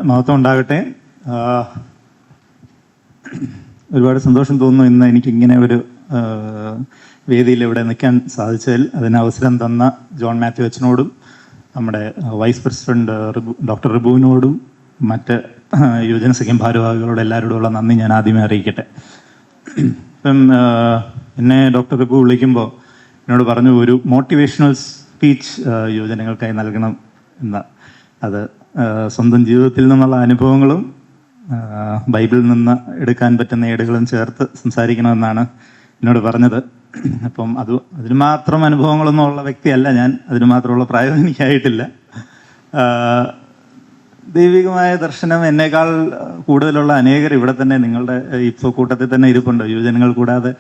മഹത്വം ഉണ്ടാകട്ടെ. ഒരുപാട് സന്തോഷം തോന്നുന്നു ഇന്ന് എനിക്കിങ്ങനെ ഒരു വേദിയിൽ ഇവിടെ നിൽക്കാൻ സാധിച്ചതിൽ. അതിന് അവസരം തന്ന ജോൺ മാത്യു അച്ഛനോടും നമ്മുടെ വൈസ് പ്രസിഡന്റ് ഡോക്ടർ റിബുവിനോടും മറ്റ് യുവജനസഖ്യം ഭാരവാഹികളോട് എല്ലാവരോടുമുള്ള നന്ദി ഞാൻ ആദ്യമേ അറിയിക്കട്ടെ. ഇപ്പം എന്നെ ഡോക്ടർ റിബു വിളിക്കുമ്പോൾ എന്നോട് പറഞ്ഞു ഒരു മോട്ടിവേഷണൽ സ്പീച്ച് യുവജനങ്ങൾക്കായി നൽകണം എന്ന്. അത് സ്വന്തം ജീവിതത്തിൽ നിന്നുള്ള അനുഭവങ്ങളും ബൈബിളിൽ നിന്ന് എടുക്കാൻ പറ്റുന്ന ഏടുകളും ചേർത്ത് സംസാരിക്കണമെന്നാണ് എന്നോട് പറഞ്ഞത്. അപ്പം അതിന് മാത്രം അനുഭവങ്ങളൊന്നും ഉള്ള വ്യക്തിയല്ല ഞാൻ, അതിന് മാത്രമുള്ള പ്രായം എനിക്കായിട്ടില്ല. ദൈവികമായ ദർശനം എന്നേക്കാൾ കൂടുതലുള്ള അനേകർ ഇവിടെ തന്നെ നിങ്ങളുടെ ഇപ്പോൾ കൂട്ടത്തിൽ തന്നെ ഇരിപ്പുണ്ട്. യുവജനങ്ങൾ കൂടാതെ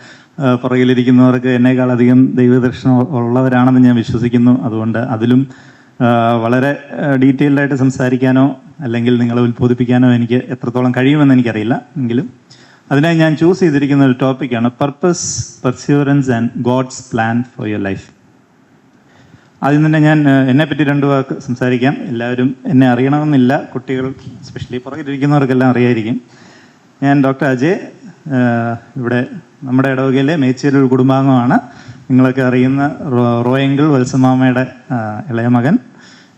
പുറകിലിരിക്കുന്നവർക്ക് എന്നേക്കാൾ അധികം ദൈവദർശനം ഉള്ളവരാണെന്ന് ഞാൻ വിശ്വസിക്കുന്നു. അതുകൊണ്ട് അതിലും വളരെ ഡീറ്റെയിൽഡായിട്ട് സംസാരിക്കാനോ അല്ലെങ്കിൽ നിങ്ങളെ ഉത്ബോധിപ്പിക്കാനോ എനിക്ക് എത്രത്തോളം കഴിയുമെന്ന് എനിക്കറിയില്ല. എങ്കിലും അതിനായി ഞാൻ ചൂസ് ചെയ്തിരിക്കുന്ന ഒരു ടോപ്പിക്കാണ് purpose, perseverance and God's plan for your life. ആദ്യം തന്നെ ഞാൻ എന്നെപ്പറ്റി 2 വാക്ക് സംസാരിക്കാം. എല്ലാവരും എന്നെ അറിയണമെന്നില്ല, കുട്ടികൾ എസ്പെഷ്യലി പുറകിലിരിക്കുന്നവർക്കെല്ലാം അറിയായിരിക്കും. ഞാൻ ഡോക്ടർ അജയ്, ഇവിടെ നമ്മുടെ ഇടവകയിലെ മേച്ചേരി ഒരു കുടുംബാംഗമാണ്. നിങ്ങളൊക്കെ അറിയുന്ന റോയെങ്കിൽ വത്സമാമയുടെ ഇളയ മകൻ.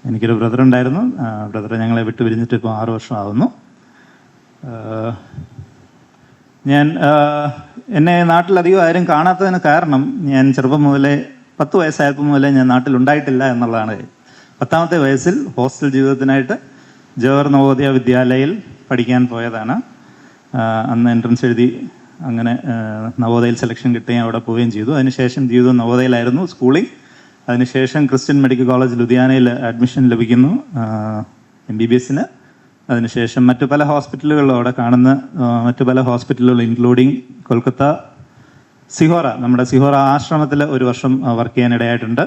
എനിക്കൊരു ബ്രദർ ഉണ്ടായിരുന്നു. ബ്രദർ ഞങ്ങളെ വിട്ടു പിരിഞ്ഞിട്ട് ഇപ്പോൾ 6 വർഷം ആവുന്നു. ഞാൻ എന്നെ നാട്ടിലധികം ആരും കാണാത്തതിന് കാരണം ഞാൻ ചെറുപ്പം മുതലേ 10 വയസ്സായപ്പോൾ മുതലേ ഞാൻ നാട്ടിലുണ്ടായിട്ടില്ല എന്നുള്ളതാണ്. 10ാമത്തെ വയസ്സിൽ ഹോസ്റ്റൽ ജീവിതത്തിനായിട്ട് ജവഹർ നവോദയ വിദ്യാലയയിൽ പഠിക്കാൻ പോയതാണ്. അന്ന് എൻട്രൻസ് എഴുതി അങ്ങനെ നവോദയയിൽ സെലക്ഷൻ കിട്ടുകയും അവിടെ പോവുകയും ചെയ്തു. അതിനുശേഷം ജീവിതം നവോദയയിലായിരുന്നു സ്കൂളിംഗ്. അതിനുശേഷം ക്രിസ്ത്യൻ മെഡിക്കൽ കോളേജ് ലുധിയാനയിൽ അഡ്മിഷൻ ലഭിക്കുന്നു MBBS. അതിനുശേഷം മറ്റു പല ഹോസ്പിറ്റലുകളിലും അവിടെ കാണുന്ന മറ്റു പല ഹോസ്പിറ്റലുകൾ ഇൻക്ലൂഡിങ് കൊൽക്കത്ത സിഹോറ, നമ്മുടെ സിഹോറ ആശ്രമത്തിൽ 1 വർഷം വർക്ക് ചെയ്യാനിടയായിട്ടുണ്ട്.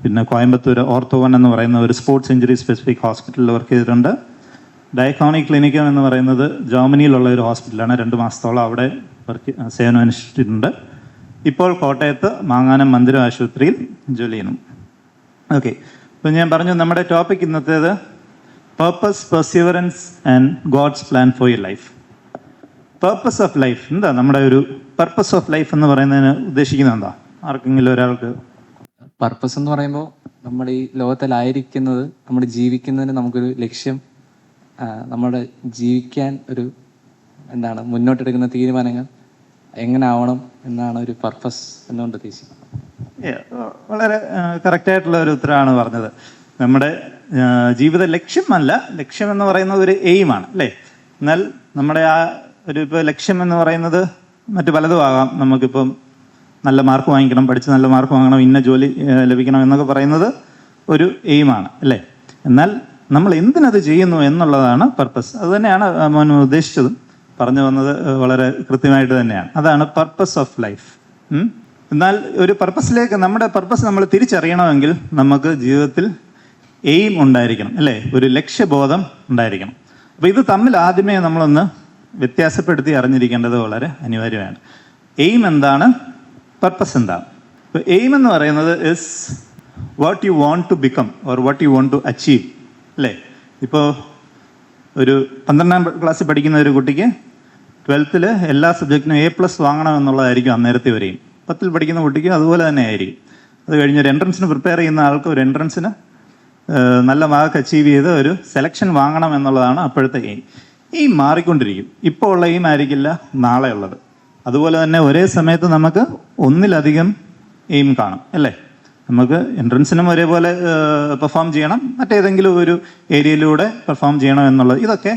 പിന്നെ കോയമ്പത്തൂർ ഓർത്തോവൻ എന്ന് പറയുന്ന ഒരു സ്പോർട്സ് ഇഞ്ചുറി സ്പെസിഫിക് ഹോസ്പിറ്റലിൽ വർക്ക് ചെയ്തിട്ടുണ്ട്. ഡയക്കോണിക് ക്ലിനിക്കം എന്ന് പറയുന്നത് ജർമ്മനിയിലുള്ള ഒരു ഹോസ്പിറ്റലാണ്. 2 മാസത്തോളം അവിടെ സേവനം അനുഷ്ഠിച്ചിട്ടുണ്ട്. ഇപ്പോൾ കോട്ടയത്ത് മാങ്ങാനം മന്ദിരം ആശുപത്രിയിൽ ജോലി ചെയ്യുന്നു. ഓക്കെ, ഇപ്പം ഞാൻ പറഞ്ഞു നമ്മുടെ ടോപ്പിക് ഇന്നത്തേത് purpose, perseverance and God's plan for your life. Purpose of life എന്താ? നമ്മുടെ ഒരു പർപ്പസ് ഓഫ് ലൈഫ് എന്ന് പറയുന്നതിന് ഉദ്ദേശിക്കുന്നത് എന്താ? ആർക്കെങ്കിലും ഒരാൾക്ക്? പർപ്പസ് എന്ന് പറയുമ്പോൾ നമ്മൾ ഈ ലോകത്തിലായിരിക്കുന്നത്, നമ്മൾ ജീവിക്കുന്നതിന് നമുക്കൊരു ലക്ഷ്യം, നമ്മുടെ ജീവിക്കാൻ ഒരു മുന്നോട്ടെടുക്കുന്ന തീരുമാനങ്ങൾ എങ്ങനെ ആവണം എന്നാണ് ഒരു പർപ്പസ് എന്നുകൊണ്ട് ഉദ്ദേശിക്കുന്നത്. വളരെ കറക്റ്റായിട്ടുള്ള ഒരു ഉത്തരമാണ് പറഞ്ഞത്. നമ്മുടെ ജീവിത ലക്ഷ്യമല്ല, ലക്ഷ്യം എന്ന് പറയുന്നത് ഒരു എയിമാണ് അല്ലേ? എന്നാൽ നമ്മുടെ ആ ഒരു ഇപ്പോൾ ലക്ഷ്യം എന്ന് പറയുന്നത് മറ്റു പലതും ആകാം. നമുക്കിപ്പം നല്ല മാർക്ക് വാങ്ങിക്കണം, പഠിച്ച് നല്ല മാർക്ക് വാങ്ങണം, ഇന്ന ജോലി ലഭിക്കണം എന്നൊക്കെ പറയുന്നത് ഒരു എയിമാണ് അല്ലേ? എന്നാൽ നമ്മൾ എന്തിനത് ചെയ്യുന്നു എന്നുള്ളതാണ് പർപ്പസ്. അത് തന്നെയാണ് മോൻ ഉദ്ദേശിച്ചതും പറഞ്ഞു വന്നത് വളരെ കൃത്യമായിട്ട് തന്നെയാണ്. അതാണ് പർപ്പസ് ഓഫ് ലൈഫ്. എന്നാൽ ഒരു പർപ്പസിലേക്ക്, നമ്മുടെ പർപ്പസ് നമ്മൾ തിരിച്ചറിയണമെങ്കിൽ നമുക്ക് ജീവിതത്തിൽ എയിം ഉണ്ടായിരിക്കണം അല്ലേ? ഒരു ലക്ഷ്യബോധം ഉണ്ടായിരിക്കണം. അപ്പോൾ ഇത് തമ്മിൽ ആദ്യമേ നമ്മളൊന്ന് വ്യത്യാസപ്പെടുത്തി അറിഞ്ഞിരിക്കേണ്ടത് വളരെ അനിവാര്യമാണ്. എയിം എന്താണ്, പർപ്പസ് എന്താണ്? ഇപ്പോൾ എയിം എന്ന് പറയുന്നത് is what you want to become or what you want to achieve അല്ലേ? ഇപ്പോൾ ഒരു 12ാം ക്ലാസ്സിൽ പഠിക്കുന്ന ഒരു കുട്ടിക്ക് 12th എല്ലാ സബ്ജക്റ്റിനും A+ വാങ്ങണം എന്നുള്ളതായിരിക്കും അന്നേരത്തെ ഒരു എയിം. 10ൽ പഠിക്കുന്ന കുട്ടിക്ക് അതുപോലെ തന്നെ ആയിരിക്കും. അത് കഴിഞ്ഞൊരു എൻട്രൻസിന് പ്രിപ്പയർ ചെയ്യുന്ന ആൾക്ക് ഒരു എൻട്രൻസിന് നല്ല മാർക്ക് അച്ചീവ് ചെയ്ത് ഒരു സെലക്ഷൻ വാങ്ങണം എന്നുള്ളതാണ് അപ്പോഴത്തെ എയിം. എയിം മാറിക്കൊണ്ടിരിക്കും. ഇപ്പോൾ ഉള്ള എയിം ആയിരിക്കില്ല നാളെ ഉള്ളത്. അതുപോലെ തന്നെ ഒരേ സമയത്ത് നമുക്ക് ഒന്നിലധികം എയിം കാണും അല്ലേ? നമുക്ക് എൻട്രൻസിനും ഒരേപോലെ പെർഫോം ചെയ്യണം, മറ്റേതെങ്കിലും ഒരു ഏരിയയിലൂടെ പെർഫോം ചെയ്യണം എന്നുള്ളത്, ഇതൊക്കെ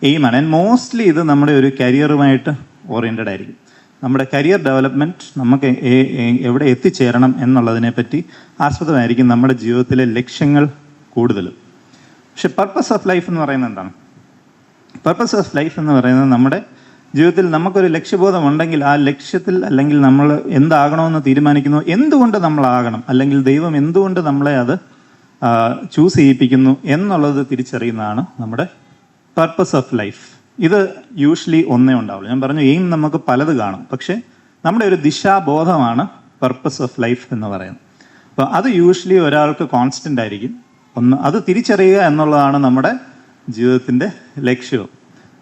എയിമാണ്. ആൻഡ് മോസ്റ്റ്ലി ഇത് നമ്മുടെ ഒരു കരിയറുമായിട്ട് ഓറിയൻറ്റഡ് ആയിരിക്കും. നമ്മുടെ കരിയർ ഡെവലപ്മെൻറ്റ്, നമുക്ക് എവിടെ എത്തിച്ചേരണം എന്നുള്ളതിനെ പറ്റി ആസ്പദമായിരിക്കും നമ്മുടെ ജീവിതത്തിലെ ലക്ഷ്യങ്ങൾ കൂടുതലും. പക്ഷെ പർപ്പസ് ഓഫ് ലൈഫ് എന്ന് പറയുന്നത് എന്താണ്? പർപ്പസ് ഓഫ് ലൈഫ് എന്ന് പറയുന്നത് നമ്മുടെ ജീവിതത്തിൽ നമുക്കൊരു ലക്ഷ്യബോധം ഉണ്ടെങ്കിൽ ആ ലക്ഷ്യത്തിൽ, അല്ലെങ്കിൽ നമ്മൾ എന്താകണമെന്ന് തീരുമാനിക്കുന്നു, എന്തുകൊണ്ട് നമ്മളാകണം, അല്ലെങ്കിൽ ദൈവം എന്തുകൊണ്ട് നമ്മളെ അത് ചൂസ് ചെയ്യിപ്പിക്കുന്നു എന്നുള്ളത് തിരിച്ചറിയുന്നതാണ് നമ്മുടെ പർപ്പസ് ഓഫ് ലൈഫ്. ഇത് യൂഷ്വലി ഒന്നേ ഉണ്ടാവുള്ളൂ. ഞാൻ പറഞ്ഞു എയിം നമുക്ക് പലത് കാണും, പക്ഷെ നമ്മുടെ ഒരു ദിശാബോധമാണ് പർപ്പസ് ഓഫ് ലൈഫ് എന്ന് പറയുന്നത്. അപ്പോൾ അത് യൂഷ്വലി ഒരാൾക്ക് കോൺസ്റ്റൻ്റ് ആയിരിക്കും. അത് തിരിച്ചറിയുക എന്നുള്ളതാണ് നമ്മുടെ ജീവിതത്തിൻ്റെ ലക്ഷ്യവും.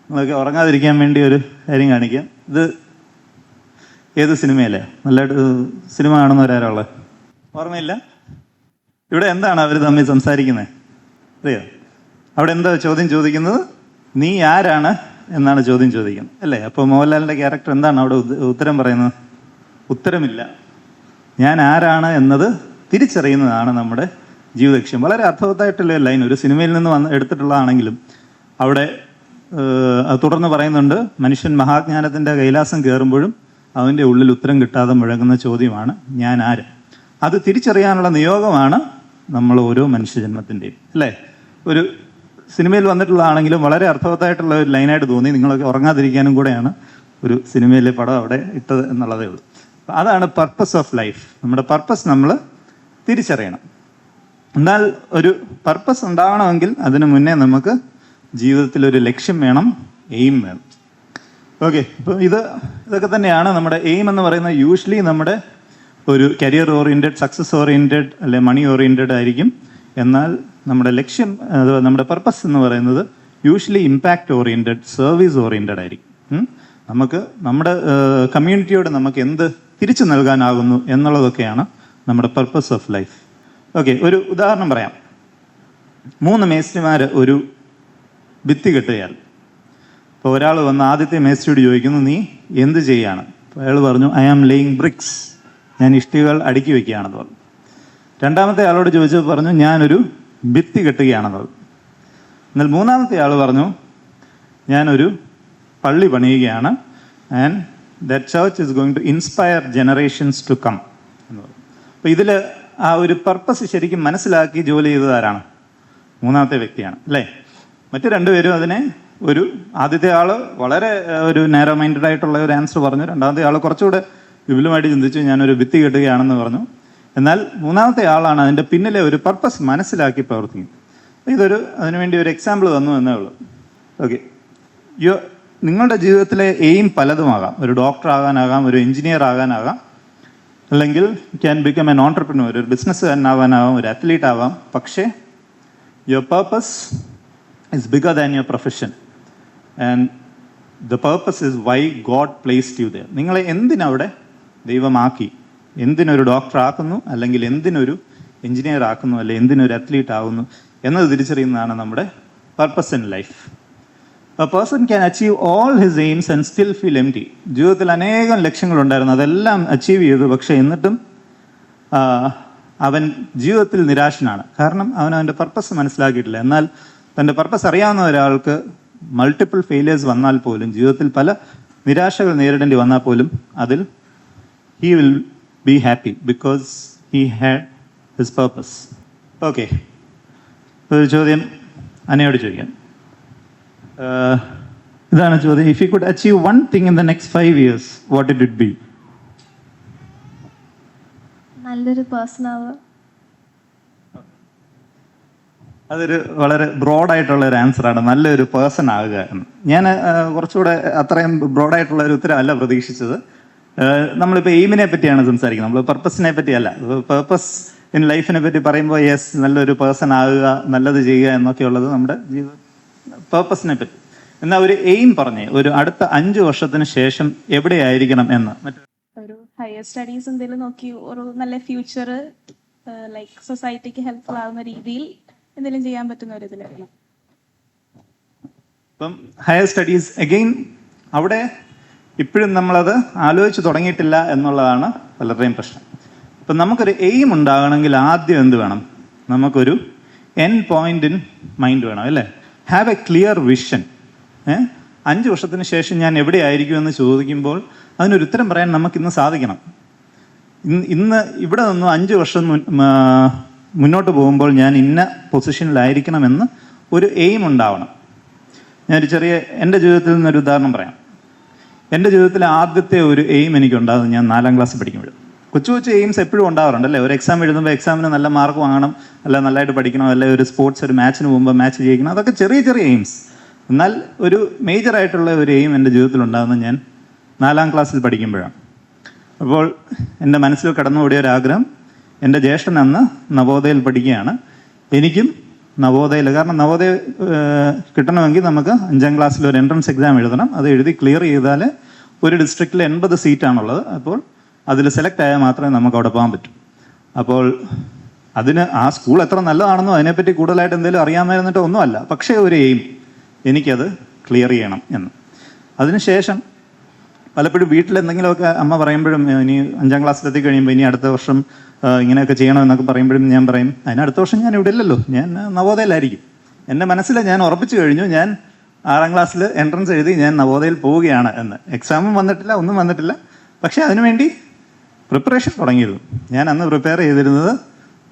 നിങ്ങളൊക്കെ ഉറങ്ങാതിരിക്കാൻ വേണ്ടി ഒരു കാര്യം കാണിക്കാം. ഇത് ഏത് സിനിമയല്ലേ? നല്ലതായിട്ട് സിനിമ കാണുന്നവരാരുള്ളത്? ഓർമ്മയില്ല? ഇവിടെ എന്താണ് അവർ തമ്മിൽ സംസാരിക്കുന്നത് അറിയോ? അവിടെ എന്താ ചോദ്യം ചോദിക്കുന്നത്? നീ ആരാണ് എന്നാണ് ചോദ്യം ചോദിക്കുന്നത് അല്ലേ? അപ്പോൾ മോഹൻലാലിൻ്റെ ക്യാരക്ടർ എന്താണ് അവിടെ ഉത്തരം പറയുന്നത്? ഉത്തരമില്ല. ഞാൻ ആരാണ് എന്നത് തിരിച്ചറിയുന്നതാണ് നമ്മുടെ ജീവിതലക്ഷ്യം. വളരെ അർത്ഥവത്തായിട്ടുള്ള ലൈൻ, ഒരു സിനിമയിൽ നിന്ന് എടുത്തിട്ടുള്ളതാണെങ്കിലും അവിടെ തുടർന്ന് പറയുന്നുണ്ട്, മനുഷ്യൻ മഹാജ്ഞാനത്തിൻ്റെ കൈലാസം കയറുമ്പോഴും അവൻ്റെ ഉള്ളിൽ ഉത്തരം കിട്ടാതെ മുഴങ്ങുന്ന ചോദ്യമാണ് ഞാൻ ആര്. അത് തിരിച്ചറിയാനുള്ള നിയോഗമാണ് നമ്മൾ ഓരോ മനുഷ്യജന്മത്തിൻ്റെയും അല്ലേ? ഒരു സിനിമയിൽ വന്നിട്ടുള്ളതാണെങ്കിലും വളരെ അർത്ഥവത്തായിട്ടുള്ള ഒരു ലൈനായിട്ട് തോന്നി. നിങ്ങളൊക്കെ ഉറങ്ങാതിരിക്കാനും കൂടെയാണ് ഒരു സിനിമയിലെ പടം അവിടെ ഇട്ടത് എന്നുള്ളതേ ഉള്ളൂ. അതാണ് പർപ്പസ് ഓഫ് ലൈഫ്. നമ്മുടെ പർപ്പസ് നമ്മൾ തിരിച്ചറിയണം. എന്നാൽ ഒരു പർപ്പസ് ഉണ്ടാവണമെങ്കിൽ അതിനു മുന്നേ നമുക്ക് ജീവിതത്തിൽ ഒരു ലക്ഷ്യം വേണം, എയിം വേണം. ഓക്കെ, ഇപ്പോൾ ഇതൊക്കെ തന്നെയാണ് നമ്മുടെ എയിം എന്ന് പറയുന്നത്. യൂഷ്വലി നമ്മുടെ ഒരു കരിയർ ഓറിയൻറ്റഡ്, സക്സസ് ഓറിയൻറ്റഡ് അല്ലെ മണി ഓറിയൻറ്റഡ് ആയിരിക്കും. എന്നാൽ നമ്മുടെ ലക്ഷ്യം, നമ്മുടെ പർപ്പസ് എന്ന് പറയുന്നത് usually impact oriented, service oriented ആയിരിക്കും. നമുക്ക് നമ്മുടെ കമ്മ്യൂണിറ്റിയോട് നമുക്ക് എന്ത് തിരിച്ചു നൽകാനാകുന്നു എന്നുള്ളതൊക്കെയാണ് നമ്മുടെ പർപ്പസ് ഓഫ് ലൈഫ്. ഓക്കെ, ഒരു ഉദാഹരണം പറയാം. 3 മേസ്ത്രിമാർ ഒരു ഭിത്തി കെട്ടുകയാണ്. അപ്പോൾ ഒരാൾ വന്ന് ആദ്യത്തെ മേസ്ത്രിയോട് ചോദിക്കുന്നു, നീ എന്ത് ചെയ്യാണ്? അപ്പോൾ അയാൾ പറഞ്ഞു, ഐ ആം ലേയിങ് ബ്രിക്സ്, ഞാൻ ഇഷ്ടികകൾ അടുക്കി വയ്ക്കുകയാണെന്ന് പറഞ്ഞു. രണ്ടാമത്തെ ആളോട് ചോദിച്ചപ്പോൾ പറഞ്ഞു, ഞാനൊരു ഭിത്തി കെട്ടുകയാണെന്ന് പറഞ്ഞു. എന്നാൽ മൂന്നാമത്തെ ആൾ പറഞ്ഞു, ഞാനൊരു പള്ളി പണിയുകയാണ്, and that church is going to inspire generations to come എന്ന് പറഞ്ഞു. അപ്പോൾ ഇതിൽ ആ ഒരു പർപ്പസ് ശരിക്കും മനസ്സിലാക്കി ജോലി ചെയ്തത് ആരാണ്? മൂന്നാമത്തെ വ്യക്തിയാണ് അല്ലേ? മറ്റു രണ്ടുപേരും അതിനെ ആദ്യത്തെ ആൾ വളരെ ഒരു നാരോ മൈൻഡഡ് ആയിട്ടുള്ള ഒരു ആൻസർ പറഞ്ഞു. രണ്ടാമത്തെ ആൾ കുറച്ചുകൂടെ വിപുലമായിട്ട് ചിന്തിച്ചു, ഞാനൊരു ഭിത്തി കെട്ടുകയാണെന്ന് പറഞ്ഞു. എന്നാൽ മൂന്നാമത്തെ ആളാണ് അതിൻ്റെ പിന്നിലെ ഒരു പർപ്പസ് മനസ്സിലാക്കി പ്രവർത്തിക്കുന്നത്. അതിനുവേണ്ടി ഒരു എക്സാമ്പിൾ തന്നു എന്നേ ഉള്ളൂ. ഓക്കെ, നിങ്ങളുടെ ജീവിതത്തിലെ എയിം പലതുമാകാം. ഒരു ഡോക്ടർ ആകാനാകാം, ഒരു എഞ്ചിനീയർ ആകാനാകാം, അല്ലെങ്കിൽ ക്യാൻ ബിക്കം എൻ ഓൺട്രപ്രന്യൂർ, ഒരു ബിസിനസ്സുകാരനാവാനാവാം, ഒരു അത്ലീറ്റ് ആവാം. പക്ഷേ your purpose is bigger than your profession, and the purpose is why God placed you there. നിങ്ങളെ എന്തിനവിടെ ദൈവമാക്കി, എന്തിനൊരു ഡോക്ടർ ആക്കുന്നു, അല്ലെങ്കിൽ എന്തിനൊരു എഞ്ചിനീയർ ആക്കുന്നു, അല്ലെങ്കിൽ എന്തിനൊരു അത്ലീറ്റ് ആകുന്നു എന്നത് തിരിച്ചറിയുന്നതാണ് നമ്മുടെ purpose in life. A person can achieve all his aims and still feel empty. ജീവിതത്തിൽ അനേകം ലക്ഷ്യങ്ങളുണ്ടായിരുന്നു, അതെല്ലാം അച്ചീവ് ചെയ്തു. പക്ഷേ എന്നിട്ടും അവൻ ജീവിതത്തിൽ നിരാശനാണ്. കാരണം അവൻ്റെ പർപ്പസ് മനസ്സിലാക്കിയിട്ടില്ല. എന്നാൽ തൻ്റെ പർപ്പസ് അറിയാവുന്ന ഒരാൾക്ക് മൾട്ടിപ്പിൾ ഫെയിലിയേഴ്സ് വന്നാൽ പോലും, ജീവിതത്തിൽ പല നിരാശകൾ നേരിടേണ്ടി വന്നാൽ പോലും, അതിൽ he will be happy because he had his purpose. Okay, ഒരു ചോദ്യം അനയോട് ചോദിക്കാം. ഇതാണ് ചോദ്യം. If you could achieve one thing in the next 5 years, what it would be? നല്ലൊരു പേഴ്സൺ ആവുക. അതൊരു വളരെ ബ്രോഡായിട്ടുള്ള ഒരു ആൻസറാണ്, നല്ലൊരു പേഴ്സൺ ആകുക എന്ന്. ഞാൻ കുറച്ചുകൂടെ അത്രയും ബ്രോഡായിട്ടുള്ള ഒരു ഉത്തരമല്ല പ്രതീക്ഷിച്ചത്. നമ്മളിപ്പോൾ എയിമിനെ പറ്റിയാണ് സംസാരിക്കുന്നത്, നമ്മൾ പർപ്പസിനെ പറ്റിയല്ല. പർപ്പസ് ഇൻ ലൈഫിനെ പറ്റി പറയുമ്പോൾ യെസ്, നല്ലൊരു പേഴ്സൺ ആകുക, നല്ലത് ചെയ്യുക എന്നൊക്കെയുള്ളത് നമ്മുടെ ജീവിത പർപ്പസിനെ പറ്റി. എന്നാൽ ഒരു എയിം പറഞ്ഞേ, ഒരു അടുത്ത 5 വർഷത്തിന് ശേഷം എവിടെയായിരിക്കണം എന്ന്. ഒരു ഹയർ സ്റ്റഡീസ് എന്തെങ്കിലും നോക്കി ഒരു നല്ല ഫ്യൂച്ചർ ലൈക്ക് സൊസൈറ്റിക്ക് ഹെൽപ്ഫുൾ ആവുന്ന രീതിയിൽ എന്തെങ്കിലും ചെയ്യാൻ പറ്റുന്ന ഒരു ഇതിലാണ്. ഇപ്പം ഹയർ സ്റ്റഡീസ് അഗെയിൻ അവിടെ ഇപ്പോഴും നമ്മളത് ആലോചിച്ച് തുടങ്ങിയിട്ടില്ല എന്നുള്ളതാണ് പലരുടെയും പ്രശ്നം. ഇപ്പം നമുക്കൊരു എയിം ഉണ്ടാകണമെങ്കിൽ ആദ്യം എന്ത് വേണം? നമുക്കൊരു എൻഡ് പോയിന്റ് ഇൻ മൈൻഡ് വേണം അല്ലേ? Have A clear vision. 5 വർഷത്തിന് ശേഷം ഞാൻ എവിടെയായിരിക്കും എന്ന് ചോദിക്കുമ്പോൾ അതിനൊരു ഉത്തരം പറയാൻ നമുക്കിന്ന് സാധിക്കണം. ഇന്ന് ഇവിടെ നിന്നും 5 വർഷം മുന്നോട്ട് പോകുമ്പോൾ ഞാൻ ഇന്ന പൊസിഷനിലായിരിക്കണമെന്ന് ഒരു എയിം ഉണ്ടാവണം. ഞാനൊരു എൻ്റെ ജീവിതത്തിൽ നിന്നൊരു ഉദാഹരണം പറയാം. എൻ്റെ ജീവിതത്തിലെ ആദ്യത്തെ ഒരു എയിം എനിക്കുണ്ടാകുന്നത് ഞാൻ 4ാം ക്ലാസ് പഠിക്കുമ്പോൾ. കൊച്ചു കൊച്ചു എയിംസ് എപ്പോഴും ഉണ്ടാവാറുണ്ട് അല്ലേ? ഒരു എക്സാം എഴുതുമ്പോൾ എക്സാമിന് നല്ല മാർക്ക് വാങ്ങണം, അല്ല നല്ലതായിട്ട് പഠിക്കണം, അല്ലെ ഒരു സ്പോർട്സ് ഒരു മാച്ചിന് പോകുമ്പോൾ മാച്ച് ജയിക്കണം, അതൊക്കെ ചെറിയ ചെറിയ എയിംസ്. എന്നാൽ ഒരു മേജറായിട്ടുള്ള ഒരു എയിം എൻ്റെ ജീവിതത്തിൽ ഉണ്ടാകുന്നത് ഞാൻ 4ാം ക്ലാസ്സിൽ പഠിക്കുമ്പോഴാണ്. അപ്പോൾ എൻ്റെ മനസ്സിൽ കടന്നുകൂടിയ ഒരു ആഗ്രഹം, എൻ്റെ ജ്യേഷ്ഠൻ അന്ന് നവോദയയിൽ പഠിക്കുകയാണ്, എനിക്കും നവോദയയിൽ, കാരണം നവോദയ കിട്ടണമെങ്കിൽ നമുക്ക് 5ാം ക്ലാസ്സിൽ ഒരു എൻട്രൻസ് എക്സാം എഴുതണം. അത് എഴുതി ക്ലിയർ ചെയ്താൽ ഒരു ഡിസ്ട്രിക്റ്റിൽ 80 സീറ്റാണുള്ളത്. അപ്പോൾ അതിൽ സെലക്ട് ആയാൽ മാത്രമേ നമുക്ക് അവിടെ പോകാൻ പറ്റൂ. അപ്പോൾ അതിന് ആ സ്കൂൾ എത്ര നല്ലതാണെന്നോ അതിനെപ്പറ്റി കൂടുതലായിട്ട് എന്തെങ്കിലും അറിയാമായിരുന്നിട്ടോ ഒന്നുമല്ല, പക്ഷേ ഒരു എയിം, എനിക്കത് ക്ലിയർ ചെയ്യണം എന്ന്. അതിനുശേഷം പലപ്പോഴും വീട്ടിൽ എന്തെങ്കിലുമൊക്കെ അമ്മ പറയുമ്പോഴും, ഇനി 5ാം ക്ലാസ്സിലെത്തി കഴിയുമ്പോൾ ഇനി അടുത്ത വർഷം ഇങ്ങനെയൊക്കെ ചെയ്യണമെന്നൊക്കെ പറയുമ്പോഴും ഞാൻ പറയും, അതിനടുത്ത വർഷം ഞാൻ ഇവിടെ ഇല്ലല്ലോ, ഞാൻ നവോദയയിലായിരിക്കും. എൻ്റെ മനസ്സിൽ ഞാൻ ഉറപ്പിച്ചു കഴിഞ്ഞു, ഞാൻ 6ാം ക്ലാസ്സിൽ എൻട്രൻസ് എഴുതി ഞാൻ നവോദയയിൽ പോവുകയാണ് എന്ന്. എക്സാമും വന്നിട്ടില്ല, ഒന്നും വന്നിട്ടില്ല, പക്ഷേ അതിനുവേണ്ടി പ്രിപ്പറേഷൻ തുടങ്ങിയിരുന്നു. ഞാൻ അന്ന് പ്രിപ്പയർ ചെയ്തിരുന്നത്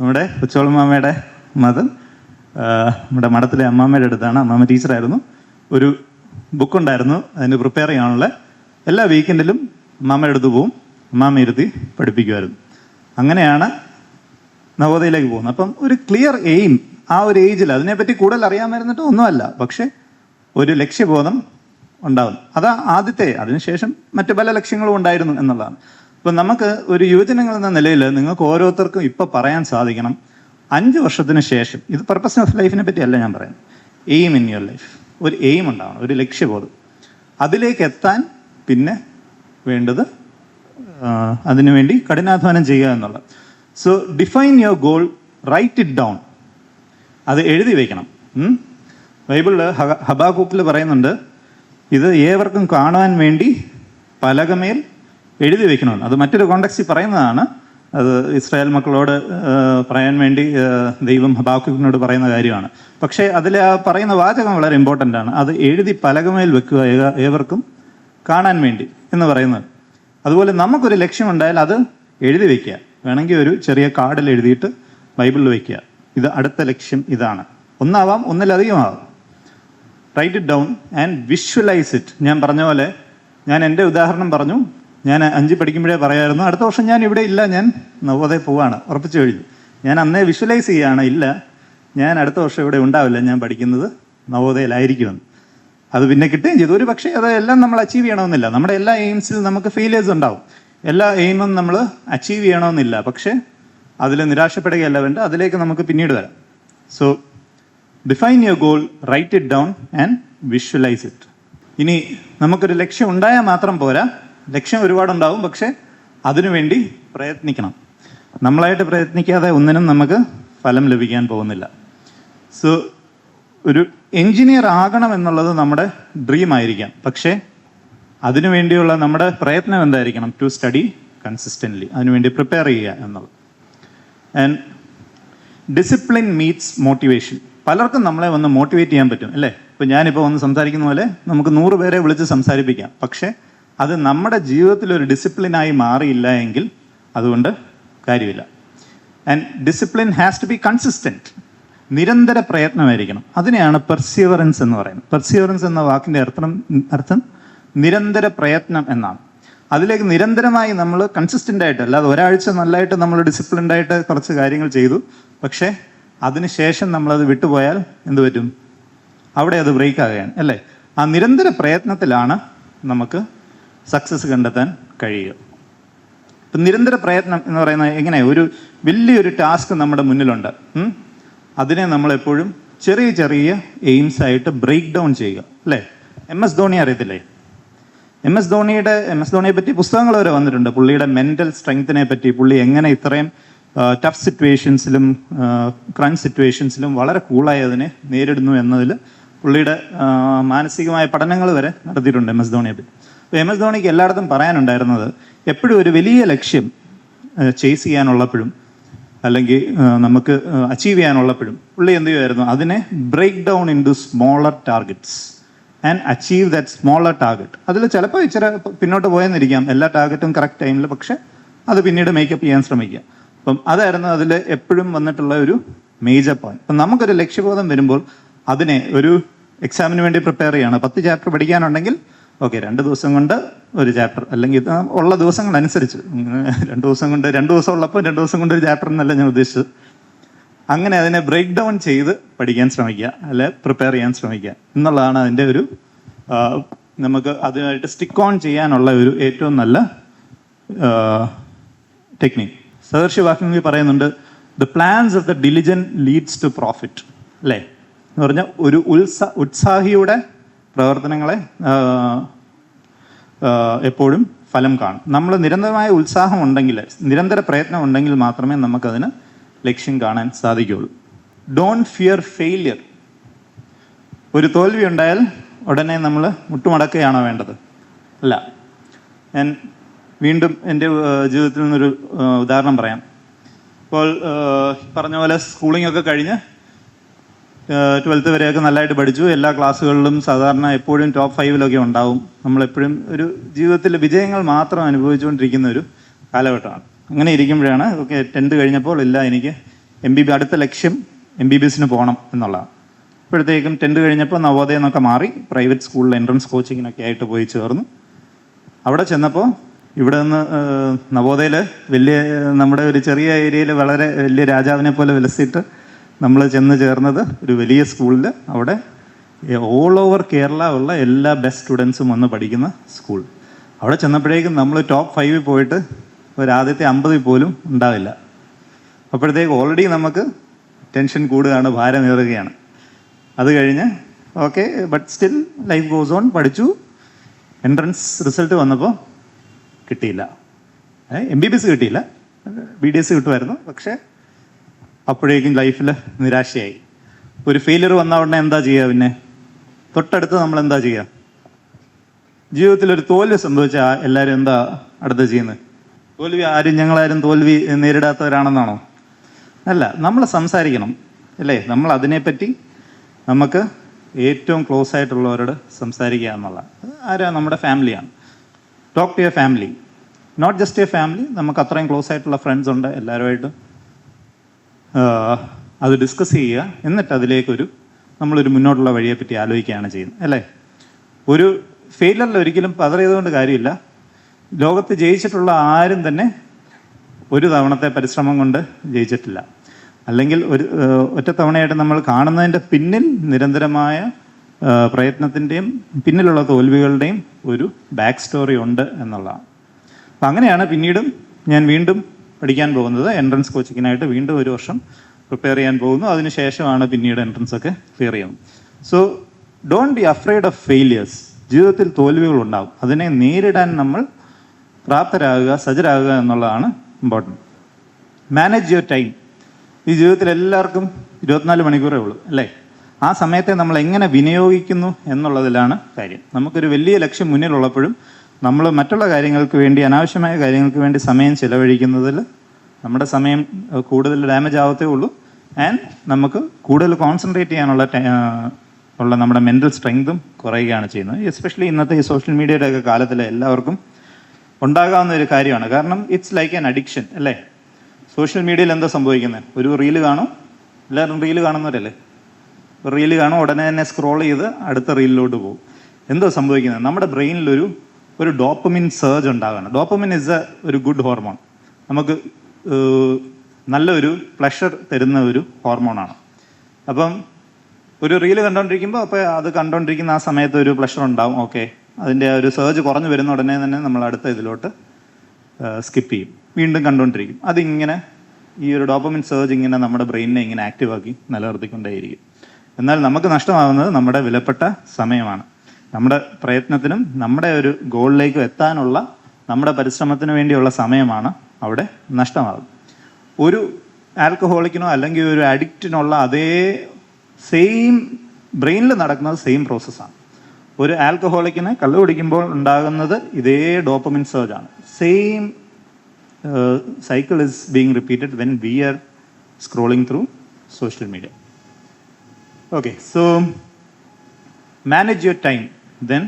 നമ്മുടെ കൊച്ചോളമ്മയുടെ നമ്മുടെ മഠത്തിലെ അമ്മാമ്മയുടെ അടുത്താണ്. അമ്മാമ്മ ടീച്ചറായിരുന്നു. ഒരു ബുക്കുണ്ടായിരുന്നു അതിന് പ്രിപ്പയർ ചെയ്യാനുള്ള. എല്ലാ വീക്കെൻഡിലും അമ്മാമ്മയുടെ അടുത്ത് പോവും, അമ്മാമ്മ ഇരുത്തി പഠിപ്പിക്കുമായിരുന്നു. അങ്ങനെയാണ് നവോദയയിലേക്ക് പോകുന്നത്. അപ്പം ഒരു ക്ലിയർ എയിം ആ ഒരു ഏജിൽ, അതിനെപ്പറ്റി കൂടുതൽ അറിയാമായിരുന്നിട്ട് ഒന്നുമല്ല, പക്ഷെ ഒരു ലക്ഷ്യബോധം ഉണ്ടാകും. അതാ ആദ്യത്തെ. അതിനുശേഷം മറ്റു പല ലക്ഷ്യങ്ങളും ഉണ്ടായിരുന്നു എന്നുള്ളതാണ്. അപ്പം നമുക്ക് ഒരു യുവജനങ്ങൾ എന്ന നിലയിൽ നിങ്ങൾക്ക് ഓരോരുത്തർക്കും ഇപ്പം പറയാൻ സാധിക്കണം, 5 വർഷത്തിന് ശേഷം, ഇത് പർപ്പസ് ഓഫ് ലൈഫിനെ പറ്റിയല്ല ഞാൻ പറയുന്നത്, എയിം ഇൻ യുവർ ലൈഫ്. ഒരു എയിം ഉണ്ടാവണം, ഒരു ലക്ഷ്യബോധം. അതിലേക്ക് എത്താൻ പിന്നെ വേണ്ടത് അതിനുവേണ്ടി കഠിനാധ്വാനം ചെയ്യുക എന്നുള്ളത്. So define your goal, write it down. അത് എഴുതി വയ്ക്കണം. ബൈബിളിൽ ഹബാക്കൂക്കിൽ പറയുന്നുണ്ട്, ഇത് ഏവർക്കും കാണുവാൻ വേണ്ടി പലകമേൽ എഴുതി വെക്കണമെന്ന്. അത് മറ്റൊരു കോണ്ടെക്സ്റ്റിൽ പറയുന്നതാണ്. അത് ഇസ്രായേൽ മക്കളോട് പറയാൻ വേണ്ടി ദൈവം ഹബാക്കൂക്കിനോട് പറയുന്ന കാര്യമാണ്. പക്ഷേ അതിൽ ആ പറയുന്ന വാചകം വളരെ ഇമ്പോർട്ടൻ്റ് ആണ്. അത് എഴുതി പലകമേൽ വെക്കുക, ഏവർക്കും കാണാൻ വേണ്ടി എന്ന് പറയുന്നത്. അതുപോലെ നമുക്കൊരു ലക്ഷ്യമുണ്ടായാൽ അത് എഴുതി വയ്ക്കുക. വേണമെങ്കിൽ ഒരു ചെറിയ കാർഡിൽ എഴുതിയിട്ട് ബൈബിളിൽ വയ്ക്കുക, ഇത് അടുത്ത ലക്ഷ്യം ഇതാണ്. ഒന്നാവാം, ഒന്നിലധികമാവാം. Write it down and visualise it. ഞാൻ പറഞ്ഞ പോലെ, ഞാൻ എൻ്റെ ഉദാഹരണം പറഞ്ഞു. ഞാൻ 5 പഠിക്കുമ്പോഴേ പറയായിരുന്നു, അടുത്ത വർഷം ഞാൻ ഇവിടെ ഇല്ല, ഞാൻ നവോദയ പോവാണ്, ഉറപ്പിച്ചു കഴിഞ്ഞു. ഞാൻ അന്നേ വിഷ്വലൈസ് ചെയ്യുകയാണ്, ഇല്ല, ഞാൻ അടുത്ത വർഷം ഇവിടെ ഉണ്ടാവില്ല, ഞാൻ പഠിക്കുന്നത് നവോദയയിലായിരിക്കുമെന്ന്. അത് പിന്നെ കിട്ടുകയും ചെയ്തു. ഒരു പക്ഷേ അത് എല്ലാം നമ്മൾ അച്ചീവ് ചെയ്യണമെന്നില്ല. നമ്മുടെ എല്ലാ എയിംസിലും നമുക്ക് ഫെയിലിയേഴ്സ് ഉണ്ടാവും. എല്ലാ എയിമും നമ്മൾ അച്ചീവ് ചെയ്യണമെന്നില്ല. പക്ഷേ അതിൽ നിരാശപ്പെടുകയല്ല വേണ്ട, അതിലേക്ക് നമുക്ക് പിന്നീട് വരാം. So define your goal, write it down and visualise it. ഇനി നമുക്കൊരു ലക്ഷ്യം ഉണ്ടായാൽ മാത്രം പോരാ, ലക്ഷ്യം ഒരുപാടുണ്ടാവും, പക്ഷേ അതിനുവേണ്ടി പ്രയത്നിക്കണം. നമ്മളായിട്ട് പ്രയത്നിക്കാതെ ഒന്നിനും നമുക്ക് ഫലം ലഭിക്കാൻ പോകുന്നില്ല. സോ ഒരു എൻജിനീയർ ആകണം എന്നുള്ളത് നമ്മുടെ ഡ്രീം ആയിരിക്കാം, പക്ഷേ അതിനുവേണ്ടിയുള്ള നമ്മുടെ പ്രയത്നം എന്തായിരിക്കണം? ടു സ്റ്റഡി കൺസിസ്റ്റൻ്റ്ലി, അതിനുവേണ്ടി പ്രിപ്പയർ ചെയ്യുക എന്നുള്ളത്. And discipline meats motivation. പലർക്കും നമ്മളെ ഒന്ന് മോട്ടിവേറ്റ് ചെയ്യാൻ പറ്റും, അല്ലേ? ഇപ്പം ഞാനിപ്പോൾ വന്ന് സംസാരിക്കുന്ന പോലെ നമുക്ക് 100 പേരെ വിളിച്ച് സംസാരിപ്പിക്കാം. പക്ഷേ അത് നമ്മുടെ ജീവിതത്തിൽ ഒരു ഡിസിപ്ലിനായി മാറിയില്ല എങ്കിൽ അതുകൊണ്ട് കാര്യമില്ല. And discipline has to be consistent. നിരന്തര പ്രയത്നമായിരിക്കണം. അതിനെയാണ് പെർസിവറൻസ് എന്ന് പറയുന്നത്. പെർസിവറൻസ് എന്ന വാക്കിൻ്റെ അർത്ഥം നിരന്തര പ്രയത്നം എന്നാണ്. അതിലേക്ക് നിരന്തരമായി നമ്മൾ കൺസിസ്റ്റൻ്റ് ആയിട്ട്, അല്ലാതെ ഒരാഴ്ച നല്ലതായിട്ട് നമ്മൾ ഡിസിപ്ലിൻഡ് ആയിട്ട് കുറച്ച് കാര്യങ്ങൾ ചെയ്തു, പക്ഷേ അതിനുശേഷം നമ്മളത് വിട്ടുപോയാൽ എന്ത് പറ്റും? അവിടെ അത് ബ്രേക്ക് ആകുകയാണ്, അല്ലേ? ആ നിരന്തര പ്രയത്നത്തിലാണ് നമുക്ക് സക്സസ് കണ്ടെത്താൻ കഴിയുക. ഇപ്പം നിരന്തര പ്രയത്നം എന്ന് പറയുന്നത് എങ്ങനെ? ഒരു വലിയൊരു ടാസ്ക് നമ്മുടെ മുന്നിലുണ്ട്. അതിനെ നമ്മളെപ്പോഴും ചെറിയ ചെറിയ എയിംസ് ആയിട്ട് ബ്രേക്ക് ഡൗൺ ചെയ്യുക, അല്ലേ? MS ധോണി അറിയത്തില്ലേ? MS ധോണിയെ പറ്റി പുസ്തകങ്ങൾ വരെ വന്നിട്ടുണ്ട്. പുള്ളിയുടെ മെൻ്റൽ സ്ട്രെങ്ത്തിനെ പറ്റി, പുള്ളി എങ്ങനെ ഇത്രയും ടഫ് സിറ്റുവേഷൻസിലും ക്രഞ്ച് സിറ്റുവേഷൻസിലും വളരെ കൂളായി അതിനെ നേരിടുന്നു എന്നതിൽ പുള്ളിയുടെ മാനസികമായ പഠനങ്ങൾ വരെ നടത്തിയിട്ടുണ്ട് MS ധോണിയെ പറ്റി. അപ്പോൾ MS ധോണിക്ക് എല്ലായിടത്തും പറയാനുണ്ടായിരുന്നത്, എപ്പോഴും ഒരു വലിയ ലക്ഷ്യം ചേസ് ചെയ്യാനുള്ളപ്പോഴും അല്ലെങ്കിൽ നമുക്ക് അച്ചീവ് ചെയ്യാനുള്ളപ്പോഴും പുള്ളി എന്ത് ചെയ്യുമായിരുന്നു? അതിനെ break down into smaller targets and achieve that smaller target. അതിൽ ചിലപ്പോൾ ഇച്ചിരി പിന്നോട്ട് പോയെന്നിരിക്കാം, എല്ലാ ടാർഗറ്റും കറക്റ്റ് ടൈമിൽ, പക്ഷെ അത് പിന്നീട് മേക്കപ്പ് ചെയ്യാൻ ശ്രമിക്കുക. അപ്പം അതായിരുന്നു അതിൽ എപ്പോഴും വന്നിട്ടുള്ള ഒരു മേജർ പോയിന്റ്. അപ്പം നമുക്കൊരു ലക്ഷ്യബോധം വരുമ്പോൾ അതിനെ ഒരു എക്സാമിന് വേണ്ടി പ്രിപ്പയർ ചെയ്യണം. 10 ചാപ്റ്റർ പഠിക്കാനുണ്ടെങ്കിൽ ഓക്കെ, 2 ദിവസം കൊണ്ട് ഒരു ചാപ്റ്റർ, അല്ലെങ്കിൽ ഉള്ള ദിവസങ്ങളനുസരിച്ച് 2 ദിവസം കൊണ്ട്, 2 ദിവസം ഉള്ളപ്പോൾ 2 ദിവസം കൊണ്ട് ഒരു ചാപ്റ്റർ എന്നല്ല ഞാൻ ഉദ്ദേശിച്ചത്. അങ്ങനെ അതിനെ ബ്രേക്ക് ഡൗൺ ചെയ്ത് പഠിക്കാൻ ശ്രമിക്കുക, അല്ലെ പ്രിപ്പയർ ചെയ്യാൻ ശ്രമിക്കുക എന്നുള്ളതാണ് അതിൻ്റെ ഒരു നമുക്ക് അതുമായിട്ട് സ്റ്റിക്ക് ഓൺ ചെയ്യാനുള്ള ഒരു ഏറ്റവും നല്ല ടെക്നിക്. സദർശി വാക്യങ്ങളിൽ പറയുന്നുണ്ട്, the plans of the diligent leads to profit. അല്ലേ? എന്ന് പറഞ്ഞാൽ ഒരു ഉത്സാഹിയുടെ പ്രവർത്തനങ്ങളെ എപ്പോഴും ഫലം കാണും. നമ്മൾ നിരന്തരമായ ഉത്സാഹം ഉണ്ടെങ്കിൽ, നിരന്തര പ്രയത്നം ഉണ്ടെങ്കിൽ മാത്രമേ നമുക്കതിന് ലക്ഷ്യം കാണാൻ സാധിക്കുകയുള്ളൂ. Don't fear failure. ഒരു തോൽവി ഉണ്ടായാൽ ഉടനെ നമ്മൾ മുട്ടുമടക്കുകയാണോ വേണ്ടത്? അല്ല. ഞാൻ വീണ്ടും എൻ്റെ ജീവിതത്തിൽ നിന്നൊരു ഉദാഹരണം പറയാം. ഇപ്പോൾ പറഞ്ഞ പോലെ സ്കൂളിംഗ് ഒക്കെ കഴിഞ്ഞ് 12th വരെയൊക്കെ നല്ലതായിട്ട് പഠിച്ചു. എല്ലാ ക്ലാസ്സുകളിലും സാധാരണ എപ്പോഴും ടോപ്പ് 5 ഉണ്ടാവും. നമ്മളെപ്പോഴും ഒരു ജീവിതത്തിൽ വിജയങ്ങൾ മാത്രം അനുഭവിച്ചുകൊണ്ടിരിക്കുന്ന ഒരു കാലഘട്ടമാണ്. അങ്ങനെ ഇരിക്കുമ്പോഴാണ് 10th കഴിഞ്ഞപ്പോൾ ഇല്ല, എനിക്ക് അടുത്ത ലക്ഷ്യം MBBS പോകണം എന്നുള്ളതാണ്. അപ്പോഴത്തേക്കും 10th കഴിഞ്ഞപ്പോൾ നവോദയം എന്നൊക്കെ മാറി പ്രൈവറ്റ് സ്കൂളിൽ എൻട്രൻസ് കോച്ചിങ്ങിനൊക്കെ ആയിട്ട് പോയി ചേർന്നു. അവിടെ ചെന്നപ്പോൾ ഇവിടെ നിന്ന് നവോദയയിൽ വലിയ നമ്മുടെ ഒരു ചെറിയ ഏരിയയിൽ വളരെ വലിയ രാജാവിനെ പോലെ വിലസിയിട്ട് നമ്മൾ ചെന്ന് ചേർന്നത് ഒരു വലിയ സ്കൂളിൽ. അവിടെ ഓൾ ഓവർ കേരള ഉള്ള എല്ലാ ബെസ്റ്റ് സ്റ്റുഡൻസും വന്ന് പഠിക്കുന്ന സ്കൂൾ. അവിടെ ചെന്നപ്പോഴേക്കും നമ്മൾ ടോപ്പ് 5 പോയിട്ട് ആദ്യത്തെ 50 പോലും ഉണ്ടാവില്ല. അപ്പോഴത്തേക്ക് ഓൾറെഡി നമുക്ക് ടെൻഷൻ കൂടുകയാണ്, ഭാരമേറുകയാണ്. അത് കഴിഞ്ഞ് okay, but still life goes on. പഠിച്ചു. എൻട്രൻസ് റിസൾട്ട് വന്നപ്പോൾ കിട്ടിയില്ല. MBBS കിട്ടിയില്ല, BDS കിട്ടുമായിരുന്നു. പക്ഷേ അപ്പോഴേക്കും ലൈഫിൽ നിരാശയായി. ഒരു ഫെയിലിയർ വന്ന ഉടനെ എന്താ ചെയ്യുക? പിന്നെ തൊട്ടടുത്ത് നമ്മൾ എന്താ ചെയ്യുക? ജീവിതത്തിൽ ഒരു തോൽവി സംഭവിച്ചാൽ എല്ലാവരും എന്താ അടുത്ത് ചെയ്യുന്നത്? തോൽവി ഞങ്ങളാരും തോൽവി നേരിടാത്തവരാണെന്നാണോ? അല്ല, നമ്മൾ സംസാരിക്കണം, അല്ലേ? നമ്മൾ അതിനെപ്പറ്റി നമുക്ക് ഏറ്റവും ക്ലോസ് ആയിട്ടുള്ളവരോട് സംസാരിക്കുക എന്നുള്ള ആരാ? നമ്മുടെ ഫാമിലിയാണ്. Talk to your family, not just your family. നമുക്ക് അത്രയും ക്ലോസ് ആയിട്ടുള്ള ഫ്രണ്ട്സ് ഉണ്ട്. എല്ലാവരുമായിട്ട് അത് ഡിസ്കസ് ചെയ്യുക. എന്നിട്ട് അതിലേക്കൊരു നമ്മളൊരു മുന്നോട്ടുള്ള വഴിയെപ്പറ്റി ആലോചിക്കുകയാണ് ചെയ്യുന്നത്, അല്ലേ? ഒരു ഫെയിലറിൽ ഒരിക്കലും പതർ ചെയ്തുകൊണ്ട് കാര്യമില്ല. ലോകത്ത് ജയിച്ചിട്ടുള്ള ആരും തന്നെ ഒരു തവണത്തെ പരിശ്രമം കൊണ്ട് ജയിച്ചിട്ടില്ല. അല്ലെങ്കിൽ ഒറ്റ തവണയായിട്ട് നമ്മൾ കാണുന്നതിൻ്റെ പിന്നിൽ നിരന്തരമായ പ്രയത്നത്തിൻ്റെയും പിന്നിലുള്ള തോൽവികളുടെയും ഒരു ബാക്ക് സ്റ്റോറി ഉണ്ട് എന്നുള്ളതാണ്. അപ്പം അങ്ങനെയാണ് പിന്നീടും ഞാൻ വീണ്ടും പഠിക്കാൻ പോകുന്നത്. എൻട്രൻസ് കോച്ചിങ്ങിനായിട്ട് വീണ്ടും 1 വർഷം പ്രിപ്പയർ ചെയ്യാൻ പോകുന്നു. അതിനുശേഷമാണ് പിന്നീട് എൻട്രൻസ് ഒക്കെ ക്ലിയർ ചെയ്യുന്നത്. So don't be afraid of failures. ജീവിതത്തിൽ തോൽവികൾ ഉണ്ടാകും. അതിനെ നേരിടാൻ നമ്മൾ പ്രാപ്തരാകുക, സജ്ജരാകുക എന്നുള്ളതാണ് ഇമ്പോർട്ടൻറ്റ്. Manage your time. ഈ ജീവിതത്തിൽ എല്ലാവർക്കും 24 മണിക്കൂറേ ഉള്ളൂ, അല്ലേ? ആ സമയത്തെ നമ്മൾ എങ്ങനെ വിനിയോഗിക്കുന്നു എന്നുള്ളതിലാണ് കാര്യം. നമുക്കൊരു വലിയ ലക്ഷ്യം മുന്നിലുള്ളപ്പോഴും നമ്മൾ മറ്റുള്ള കാര്യങ്ങൾക്ക് വേണ്ടി, അനാവശ്യമായ കാര്യങ്ങൾക്ക് വേണ്ടി സമയം ചിലവഴിക്കുന്നതിൽ നമ്മുടെ സമയം കൂടുതൽ ഡാമേജ് ആവത്തേ ഉള്ളൂ. ആൻഡ് നമുക്ക് കൂടുതൽ കോൺസെൻട്രേറ്റ് ചെയ്യാനുള്ള നമ്മുടെ മെൻ്റൽ സ്ട്രെങ്തും കുറയുകയാണ് ചെയ്യുന്നത്. എസ്പെഷ്യലി ഇന്നത്തെ ഈ സോഷ്യൽ മീഡിയയുടെ ഒക്കെ കാലത്തിൽ എല്ലാവർക്കും ഉണ്ടാകാവുന്ന ഒരു കാര്യമാണ്. കാരണം ഇറ്റ്സ് ലൈക്ക് ആൻ അഡിക്ഷൻ, അല്ലേ? സോഷ്യൽ മീഡിയയിൽ എന്താ സംഭവിക്കുന്നത്? ഒരു റീല് കാണും. എല്ലാവരും റീല് കാണുന്നവരല്ലേ? റീല് കാണും, ഉടനെ തന്നെ സ്ക്രോൾ ചെയ്ത് അടുത്ത റീലിലോട്ട് പോകും. എന്തോ സംഭവിക്കുന്നത്? നമ്മുടെ ബ്രെയിനിലൊരു ഡോപ്പമിൻ സർജ് ഉണ്ടാകണം. ഡോപ്പമിൻ ഇസ് ഒരു ഗുഡ് ഹോർമോൺ. നമുക്ക് നല്ലൊരു പ്ലഷർ തരുന്ന ഒരു ഹോർമോണാണ്. അപ്പം ഒരു റീല് കണ്ടുകൊണ്ടിരിക്കുമ്പോൾ അപ്പോൾ അത് കണ്ടുകൊണ്ടിരിക്കുന്ന ആ സമയത്ത് ഒരു പ്ലഷർ ഉണ്ടാവും. ഓക്കെ, അതിൻ്റെ ഒരു സർജ് കുറഞ്ഞു വരുന്ന ഉടനെ തന്നെ നമ്മൾ അടുത്ത ഇതിലോട്ട് സ്കിപ്പ് ചെയ്യും, വീണ്ടും കണ്ടുകൊണ്ടിരിക്കും. അതിങ്ങനെ ഈ ഒരു ഡോപ്പമിൻ സർജ് ഇങ്ങനെ നമ്മുടെ ബ്രെയിനിനെ ഇങ്ങനെ ആക്റ്റീവാക്കി നിലനിർത്തിക്കൊണ്ടേയിരിക്കും. എന്നാൽ നമുക്ക് നഷ്ടമാകുന്നത് നമ്മുടെ വിലപ്പെട്ട സമയമാണ്. നമ്മുടെ പ്രയത്നത്തിനും നമ്മുടെ ഒരു ഗോളിലേക്ക് എത്താനുള്ള നമ്മുടെ പരിശ്രമത്തിന് വേണ്ടിയുള്ള സമയമാണ് അവിടെ നഷ്ടമാകും. ഒരു ആൽക്കഹോളിക്കിനോ അല്ലെങ്കിൽ ഒരു അഡിക്റ്റിനുള്ള അതേ സെയിം ബ്രെയിനിൽ നടക്കുന്നത് സെയിം പ്രോസസ്സാണ്. ഒരു ആൽക്കഹോളിക്കിന് കള്ള് കുടിക്കുമ്പോൾ ഉണ്ടാകുന്നത് ഇതേ ഡോപ്പമിൻ സർജ് ആണ്. Same cycle is being repeated when we are scrolling through social media. Okay, so manage your time. Then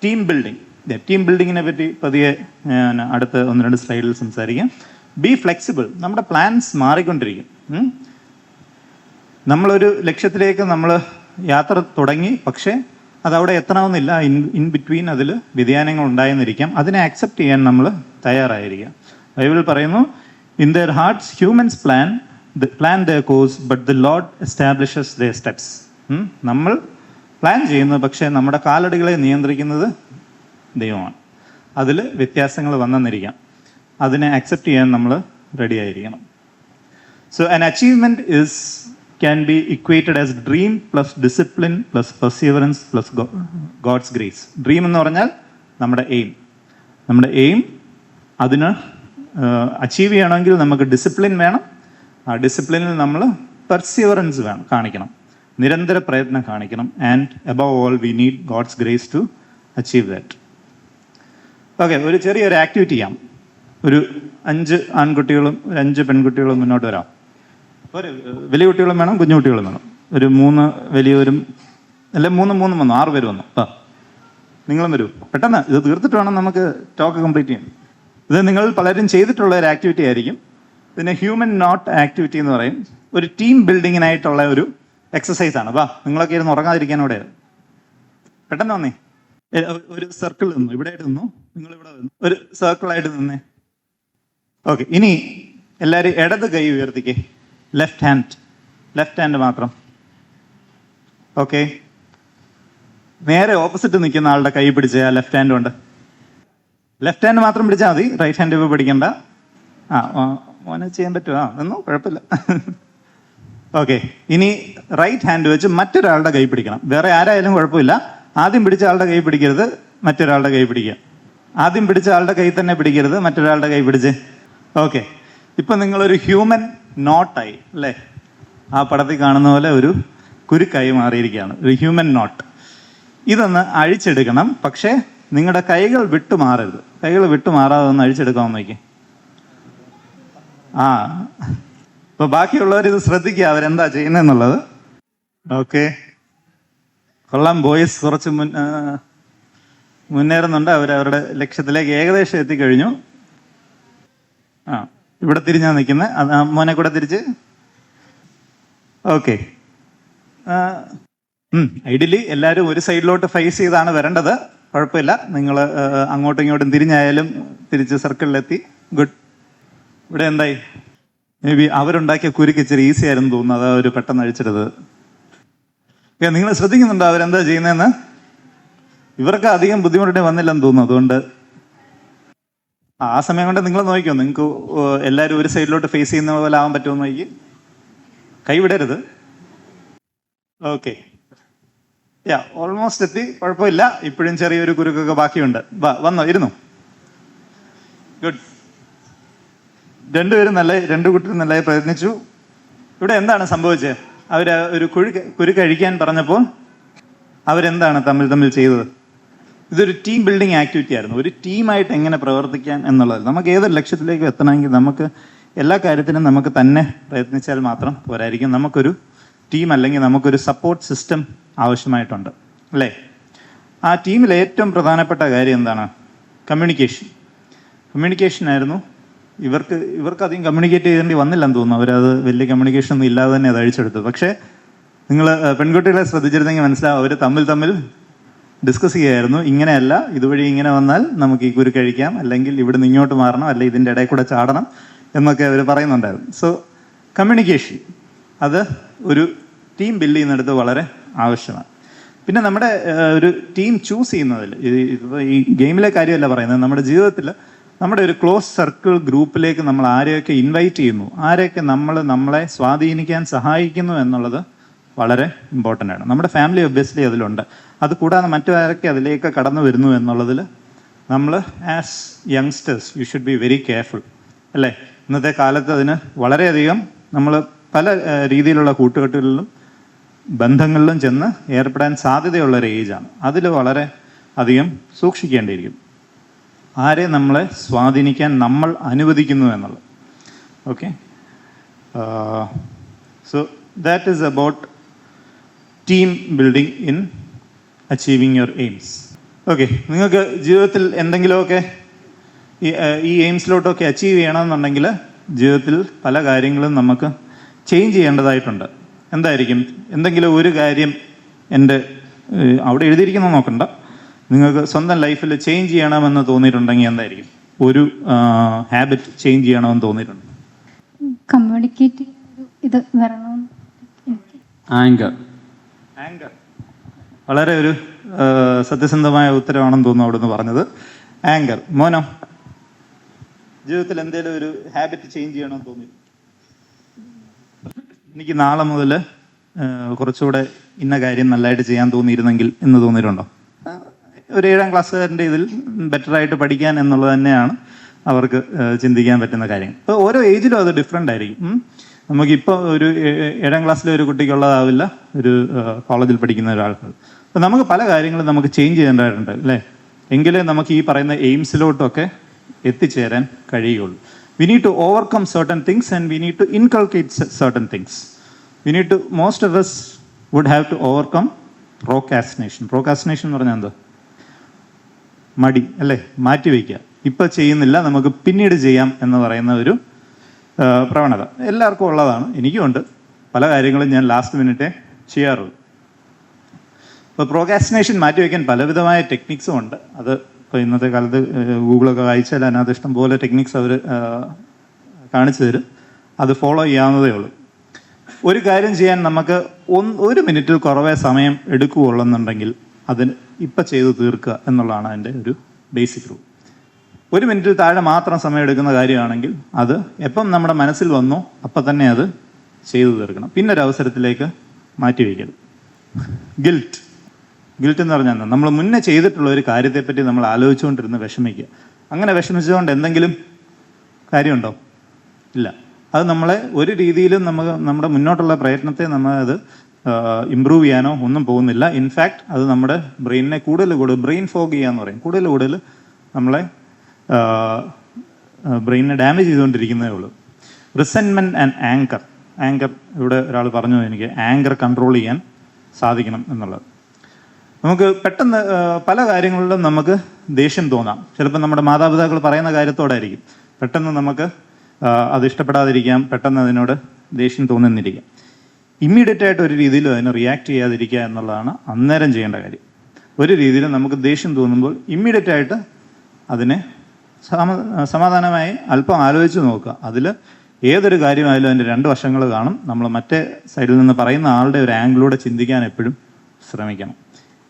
team building. Team ബിൽഡിങ്ങിനെ പറ്റി പതിയെ ഞാൻ അടുത്ത 1-2 സ്ലൈഡിൽ സംസാരിക്കാം. B flexible. നമ്മുടെ പ്ലാൻസ് മാറിക്കൊണ്ടിരിക്കും. നമ്മളൊരു ലക്ഷ്യത്തിലേക്ക് നമ്മൾ യാത്ര തുടങ്ങി, പക്ഷേ അതവിടെ എത്തണമെന്നില്ല. ഇൻ ബിറ്റ്വീൻ അതിൽ വ്യതിയാനങ്ങൾ ഉണ്ടായെന്നിരിക്കാം. അതിനെ അക്സെപ്റ്റ് ചെയ്യാൻ നമ്മൾ തയ്യാറായിരിക്കാം. ബൈബിൾ പറയുന്നു, in their hearts humans plan their course but the Lord establishes their steps. നമ്മൾ പ്ലാൻ ചെയ്യുന്നു, പക്ഷേ നമ്മുടെ കാലടികളെ നിയന്ത്രിക്കുന്നത് ദൈവമാണ്. അതിൽ വ്യത്യാസങ്ങൾ വന്നെന്നിരിക്കാം. അതിനെ അക്സെപ്റ്റ് ചെയ്യാൻ നമ്മൾ റെഡി ആയിരിക്കണം. So an achievement is can be equated as dream plus discipline plus perseverance plus God's grace. Dream എന്ന് പറഞ്ഞാൽ നമ്മുടെ എയിം അതിന് അച്ചീവ് ചെയ്യണമെങ്കിൽ നമുക്ക് ഡിസിപ്ലിൻ വേണം. ആ ഡിസിപ്ലിനിൽ നമ്മൾ പെർസിവറൻസ് കാണിക്കണം, നിരന്തര പ്രയത്നം കാണിക്കണം. And above all we need God's grace to achieve that. Okay, ഒരു ചെറിയൊരു ആക്ടിവിറ്റി ചെയ്യാം. ഒരു 5 ആൺകുട്ടികളും 5 പെൺകുട്ടികളും മുന്നോട്ട് വരാം. ഒരു വലിയ കുട്ടികളും വേണം, കുഞ്ഞു കുട്ടികളും വേണം. ഒരു 3 വലിയവരും അല്ലെ 3 വന്നു, 6 പേര് വന്നു. നിങ്ങളും വരൂ, പെട്ടെന്ന് ഇത് തീർത്തിട്ട് വേണം നമുക്ക് ടോക്ക് കംപ്ലീറ്റ് ചെയ്യാൻ. ഇത് നിങ്ങൾ പലരും ചെയ്തിട്ടുള്ള ഒരു ആക്ടിവിറ്റി ആയിരിക്കും. ഇതിനെ ഹ്യൂമൻ നോട്ട് ആക്ടിവിറ്റി എന്ന് പറയും. ഒരു ടീം ബിൽഡിങ്ങിനായിട്ടുള്ള ഒരു എക്സസൈസ് ആണ്. നിങ്ങളൊക്കെ ഇരുന്ന് ഉറങ്ങാതിരിക്കാനോടെ പെട്ടെന്ന് വന്നേ. ഒരു സർക്കിൾ നിന്നു, ഇവിടെ ആയിട്ട് നിന്നു, നിങ്ങൾ ഇവിടെ വന്നു, ഒരു സർക്കിളായിട്ട് നിന്നേ. ഓക്കെ, ഇനി എല്ലാവരും ഇടത് കൈ ഉയർത്തിക്കേ. ലെഫ്റ്റ് ഹാൻഡ് മാത്രം. ഓക്കെ, നേരെ ഓപ്പോസിറ്റ് നിൽക്കുന്ന ആളുടെ കൈ പിടിച്ച ആ ലെഫ്റ്റ് ഹാൻഡ് കൊണ്ട് ലെഫ്റ്റ് ഹാൻഡ് മാത്രം പിടിച്ചാൽ മതി, റൈറ്റ് ഹാൻഡ് ഇപ്പോൾ പിടിക്കണ്ട. മോനെ ചെയ്യാൻ പറ്റുമോ? നിന്നോ, കുഴപ്പമില്ല. ഓക്കെ, ഇനി റൈറ്റ് ഹാൻഡ് വെച്ച് മറ്റൊരാളുടെ കൈ പിടിക്കണം. വേറെ ആരായാലും കുഴപ്പമില്ല. ആദ്യം പിടിച്ച ആളുടെ കൈ പിടിക്കരുത്, മറ്റൊരാളുടെ കൈ പിടിക്കുക. ആദ്യം പിടിച്ച ആളുടെ കൈ തന്നെ പിടിക്കരുത്, മറ്റൊരാളുടെ കൈ പിടിച്ച്. ഓക്കെ, ഇപ്പൊ നിങ്ങളൊരു ഹ്യൂമൻ നോട്ടായി അല്ലേ? ആ പടത്തിൽ കാണുന്ന പോലെ ഒരു കുരുക്കായി മാറിയിരിക്കുകയാണ്, ഒരു ഹ്യൂമൻ നോട്ട്. ഇതൊന്ന് അഴിച്ചെടുക്കണം. പക്ഷേ നിങ്ങളുടെ കൈകൾ വിട്ടുമാറരുത്. കൈകൾ വിട്ടുമാറാതെ ഒന്ന് അഴിച്ചെടുക്കാമെന്ന് നോക്കി. അപ്പൊ ബാക്കിയുള്ളവർ ഇത് ശ്രദ്ധിക്കുക, അവരെന്താ ചെയ്യുന്നതെന്നുള്ളത്. ഓക്കെ, കൊള്ളാം. ബോയ്സ് കുറച്ച് മുന്നേറുന്നുണ്ട്. അവരവരുടെ ലക്ഷ്യത്തിലേക്ക് ഏകദേശം എത്തിക്കഴിഞ്ഞു. ഇവിടെ തിരിഞ്ഞാ നിൽക്കുന്നത്. മോനെ കൂടെ തിരിച്ച്. ഓക്കെ, ഐഡിയലി എല്ലാവരും ഒരു സൈഡിലോട്ട് ഫേസ് ചെയ്താണ് വരേണ്ടത്. കുഴപ്പമില്ല, നിങ്ങൾ അങ്ങോട്ടും ഇങ്ങോട്ടും തിരിഞ്ഞായാലും തിരിച്ച് സർക്കിളിലെത്തി. ഗുഡ്. ഇവിടെ എന്തായി? മേ ബി അവരുണ്ടാക്കിയ കുരുക്ക് ഇച്ചിരി ഈസി ആയിരുന്നു തോന്നുന്നു, അതാ ഒരു പെട്ടെന്ന് അഴിച്ചിട്ടത്. നിങ്ങൾ ശ്രദ്ധിക്കുന്നുണ്ടോ അവരെന്താ ചെയ്യുന്നതെന്ന്? ഇവർക്ക് അധികം ബുദ്ധിമുട്ടേ വന്നില്ലെന്ന് തോന്നുന്നു. അതുകൊണ്ട് ആ സമയം കൊണ്ട് നിങ്ങൾ നോക്കിക്കോ, നിങ്ങൾക്ക് എല്ലാവരും ഒരു സൈഡിലോട്ട് ഫേസ് ചെയ്യുന്ന പോലെ ആവാൻ പറ്റുമെന്ന് നോക്കി. കൈവിടരുത്. ഓക്കെ, ഓൾമോസ്റ്റ് എത്തി. കുഴപ്പമില്ല, ഇപ്പോഴും ചെറിയൊരു കുരുക്കൊക്കെ ബാക്കിയുണ്ട്. വന്നോ, ഇരുന്നു. ഗുഡ്. രണ്ടുപേരും രണ്ട് കുട്ടികൾ നല്ലതായി പ്രയത്നിച്ചു. ഇവിടെ എന്താണ് സംഭവിച്ചത്? അവര് ഒരു കുരു കഴിക്കാൻ പറഞ്ഞപ്പോൾ അവരെന്താണ് തമ്മിൽ ചെയ്തത്? ഇതൊരു ടീം ബിൽഡിംഗ് ആക്ടിവിറ്റി ആയിരുന്നു. ഒരു ടീമായിട്ട് എങ്ങനെ പ്രവർത്തിക്കാൻ എന്നുള്ളത്. നമുക്ക് ഏതൊരു ലക്ഷ്യത്തിലേക്ക് എത്തണമെങ്കിൽ നമുക്ക് എല്ലാ കാര്യത്തിനും നമുക്ക് തന്നെ പ്രയത്നിച്ചാൽ മാത്രം പോരായിരിക്കും. നമുക്കൊരു ടീം അല്ലെങ്കിൽ നമുക്കൊരു സപ്പോർട്ട് സിസ്റ്റം ആവശ്യമായിട്ടുണ്ട് അല്ലേ? ആ ടീമിലെ ഏറ്റവും പ്രധാനപ്പെട്ട കാര്യം എന്താണ്? കമ്മ്യൂണിക്കേഷൻ ആയിരുന്നു. ഇവർക്ക് അധികം കമ്മ്യൂണിക്കേറ്റ് ചെയ്യേണ്ടി വന്നില്ലെന്ന് തോന്നുന്നു. അവരത് വലിയ കമ്മ്യൂണിക്കേഷൻ ഒന്നും ഇല്ലാതെ തന്നെ അത് അഴിച്ചെടുത്തു. പക്ഷേ നിങ്ങൾ പെൺകുട്ടികളെ ശ്രദ്ധിച്ചിരുന്നെങ്കിൽ മനസ്സിലാവും, അവർ തമ്മിൽ ഡിസ്കസ് ചെയ്യായിരുന്നു. ഇങ്ങനെയല്ല, ഇതുവഴി ഇങ്ങനെ വന്നാൽ നമുക്ക് ഈ കുരു കഴിക്കാം, അല്ലെങ്കിൽ ഇവിടുന്ന് ഇങ്ങോട്ട് മാറണം, അല്ലെങ്കിൽ ഇതിൻ്റെ ഇടയിൽ കൂടെ ചാടണം എന്നൊക്കെ അവർ പറയുന്നുണ്ടായിരുന്നു. സോ കമ്മ്യൂണിക്കേഷൻ അത് ഒരു ടീം ബിൽഡ് ചെയ്യുന്നിടത്ത് വളരെ ആവശ്യമാണ്. പിന്നെ നമ്മുടെ ഒരു ടീം ചൂസ് ചെയ്യുന്നതിൽ, ഈ ഗെയിമിലെ കാര്യമല്ല പറയുന്നത്, നമ്മുടെ ജീവിതത്തിൽ നമ്മുടെ ഒരു ക്ലോസ് സർക്കിൾ ഗ്രൂപ്പിലേക്ക് നമ്മൾ ആരെയൊക്കെ ഇൻവൈറ്റ് ചെയ്യുന്നു, ആരെയൊക്കെ നമ്മളെ സ്വാധീനിക്കാൻ സഹായിക്കുന്നു എന്നുള്ളത് വളരെ ഇമ്പോർട്ടൻ്റ് ആണ്. നമ്മുടെ ഫാമിലി ഒബ്വിയസ്ലി അതിലുണ്ട്. അത് കൂടാതെ മറ്റാരൊക്കെ അതിലേക്ക് കടന്നു വരുന്നു എന്നുള്ളതിൽ നമ്മൾ as youngsters you should be very careful അല്ലേ? ഇന്നത്തെ കാലത്ത് അതിന് വളരെയധികം നമ്മൾ പല രീതിയിലുള്ള കൂട്ടുകെട്ടുകളിലും ബന്ധങ്ങളിലും ചെന്ന് ഏർപ്പെടാൻ സാധ്യതയുള്ള ഒരു ഏജാണ്. അതിൽ വളരെ അധികം സൂക്ഷിക്കേണ്ടിയിരിക്കും. ആരെ നമ്മളെ സ്വാധീനിക്കാൻ നമ്മൾ അനുവദിക്കുന്നു എന്നുള്ളത്. Okay, so that is about team building in achieving your aims. Okay, നിങ്ങൾക്ക് ജീവിതത്തിൽ എന്തെങ്കിലുമൊക്കെ ഈ എയിംസിലോട്ടൊക്കെ അച്ചീവ് ചെയ്യണമെന്നുണ്ടെങ്കിൽ ജീവിതത്തിൽ പല കാര്യങ്ങളും നമുക്ക് ചേഞ്ച് ചെയ്യേണ്ടതായിട്ടുണ്ട്. എന്തായിരിക്കും? എന്തെങ്കിലും ഒരു കാര്യം അവിടെ എഴുതിയിരിക്കുന്നത് നോക്കണ്ട, നിങ്ങൾക്ക് സ്വന്തം ലൈഫിൽ ചേഞ്ച് ചെയ്യണമെന്ന് തോന്നിയിട്ടുണ്ടെങ്കിൽ എന്തായിരിക്കും ഒരു ഹാബിറ്റ് ചേഞ്ച് ചെയ്യണമെന്ന് തോന്നിയിട്ടുണ്ട്? കമ്മ്യൂണിക്കേറ്റ് ഇത് വരണം. ആങ്കർ. വളരെ ഒരു സത്യസന്ധമായ ഉത്തരവാണെന്ന് തോന്നുന്നു അവിടുന്ന് പറഞ്ഞത്. ആങ്കർ. മോനോ, ജീവിതത്തിൽ എന്തെങ്കിലും ഒരു ഹാബിറ്റ് ചേഞ്ച് ചെയ്യണമെന്ന് തോന്നി? എനിക്ക് നാളെ മുതൽ കുറച്ചുകൂടെ ഇന്ന കാര്യം നല്ലതായിട്ട് ചെയ്യാൻ തോന്നിയിരുന്നെങ്കിൽ എന്ന് തോന്നിയിട്ടുണ്ടോ? ഒരു 7ാം ക്ലാസ്സുകാരൻ്റെ ഇതിൽ ബെറ്ററായിട്ട് പഠിക്കാൻ എന്നുള്ളത് തന്നെയാണ് അവർക്ക് ചിന്തിക്കാൻ പറ്റുന്ന കാര്യങ്ങൾ. ഇപ്പോൾ ഓരോ ഏജിലും അത് ഡിഫറെൻ്റ് ആയിരിക്കും. നമുക്കിപ്പോൾ ഒരു 7ാം ക്ലാസ്സിലെ ഒരു കുട്ടിക്കുള്ളതാവില്ല ഒരു കോളേജിൽ പഠിക്കുന്ന ഒരാൾക്ക്. അപ്പോൾ നമുക്ക് പല കാര്യങ്ങളും നമുക്ക് ചേഞ്ച് ചെയ്യേണ്ടതായിട്ടുണ്ട് അല്ലേ? എങ്കിലേ നമുക്ക് ഈ പറയുന്ന എയിംസിലോട്ടൊക്കെ എത്തിച്ചേരാൻ കഴിയുള്ളൂ. We need to overcome certain things and we need to inculcate certain things. We need to, most of us would have to overcome procrastination. Procrastination എന്ന് പറഞ്ഞാൽ എന്താ? മടി അല്ലേ? മാറ്റിവെക്കുക, ഇപ്പം ചെയ്യുന്നില്ല നമുക്ക് പിന്നീട് ചെയ്യാം എന്ന് പറയുന്ന ഒരു പ്രവണത എല്ലാവർക്കും ഉള്ളതാണ്. എനിക്കുമുണ്ട്. പല കാര്യങ്ങളും ഞാൻ ലാസ്റ്റ് മിനിറ്റേ ചെയ്യാറുള്ളൂ. ഇപ്പോൾ പ്രോക്രാസ്റ്റിനേഷൻ മാറ്റിവെക്കാൻ പലവിധമായ ടെക്നിക്സും ഉണ്ട്. അത് ഇപ്പോൾ ഇന്നത്തെ കാലത്ത് ഗൂഗിളൊക്കെ വായിച്ചാൽ അതിനകത്ത് ഇഷ്ടം പോലെ ടെക്നിക്സ് അവർ കാണിച്ചു തരും. അത് ഫോളോ ചെയ്യാവുന്നതേ ഉള്ളൂ. ഒരു കാര്യം ചെയ്യാൻ നമുക്ക് 1 മിനിറ്റിൽ കുറവേ സമയം എടുക്കുകയുള്ളെന്നുണ്ടെങ്കിൽ അതിന് ഇപ്പം ചെയ്ത് തീർക്കുക എന്നുള്ളതാണ് അതിൻ്റെ ഒരു ബേസിക് റൂൾ. 1 മിനിറ്റിൽ താഴെ മാത്രം സമയം എടുക്കുന്ന കാര്യമാണെങ്കിൽ അത് എപ്പം നമ്മുടെ മനസ്സിൽ വന്നോ അപ്പം തന്നെ അത് ചെയ്തു തീർക്കണം. പിന്നെ ഒരു അവസരത്തിലേക്ക് മാറ്റി വയ്ക്കരുത്. ഗിൽറ്റ് എന്ന് പറഞ്ഞാൽ നമ്മൾ മുന്നേ ചെയ്തിട്ടുള്ള ഒരു കാര്യത്തെപ്പറ്റി നമ്മൾ ആലോചിച്ചുകൊണ്ടിരുന്ന് വിഷമിക്കുക. അങ്ങനെ വിഷമിച്ചുകൊണ്ട് എന്തെങ്കിലും കാര്യമുണ്ടോ? ഇല്ല. അത് നമ്മളെ ഒരു രീതിയിലും നമ്മുടെ മുന്നോട്ടുള്ള പ്രയത്നത്തെ അത് ഇമ്പ്രൂവ് ചെയ്യാനോ ഒന്നും പോകുന്നില്ല. ഇൻഫാക്ട് അത് നമ്മുടെ ബ്രെയിനിനെ കൂടുതൽ ബ്രെയിൻ ഫോഗ് ചെയ്യാന്ന് പറയും. കൂടുതൽ നമ്മളെ ബ്രെയിനിനെ ഡാമേജ് ചെയ്തുകൊണ്ടിരിക്കുന്നതേ ഉള്ളൂ. റിസെൻമെൻറ്റ് ആൻഡ് ആങ്കർ ഇവിടെ ഒരാൾ പറഞ്ഞു എനിക്ക് ആങ്കർ കൺട്രോൾ ചെയ്യാൻ സാധിക്കണം എന്നുള്ളത്. നമുക്ക് പെട്ടെന്ന് പല കാര്യങ്ങളിലും നമുക്ക് ദേഷ്യം തോന്നാം. ചിലപ്പോൾ നമ്മുടെ മാതാപിതാക്കൾ പറയുന്ന കാര്യത്തോടായിരിക്കും. പെട്ടെന്ന് നമുക്ക് അത് ഇഷ്ടപ്പെടാതിരിക്കാം, പെട്ടെന്ന് അതിനോട് ദേഷ്യം തോന്നുന്നിരിക്കാം. ഇമ്മീഡിയറ്റ് ആയിട്ട് ഒരു രീതിയിലും അതിനെ റിയാക്ട് ചെയ്യാതിരിക്കുക എന്നുള്ളതാണ് അന്നേരം ചെയ്യേണ്ട കാര്യം. ഒരു രീതിയിലും നമുക്ക് ദേഷ്യം തോന്നുമ്പോൾ ഇമ്മീഡിയറ്റ് ആയിട്ട് അതിനെ സമാധാനമായി അല്പം ആലോചിച്ച് നോക്കുക. അതിൽ ഏതൊരു കാര്യമായാലും അതിൻ്റെ 2 വശങ്ങൾ കാണും. നമ്മൾ മറ്റേ സൈഡിൽ നിന്ന് പറയുന്ന ആളുടെ ഒരു ആംഗിളൂടെ ചിന്തിക്കാൻ എപ്പോഴും ശ്രമിക്കണം.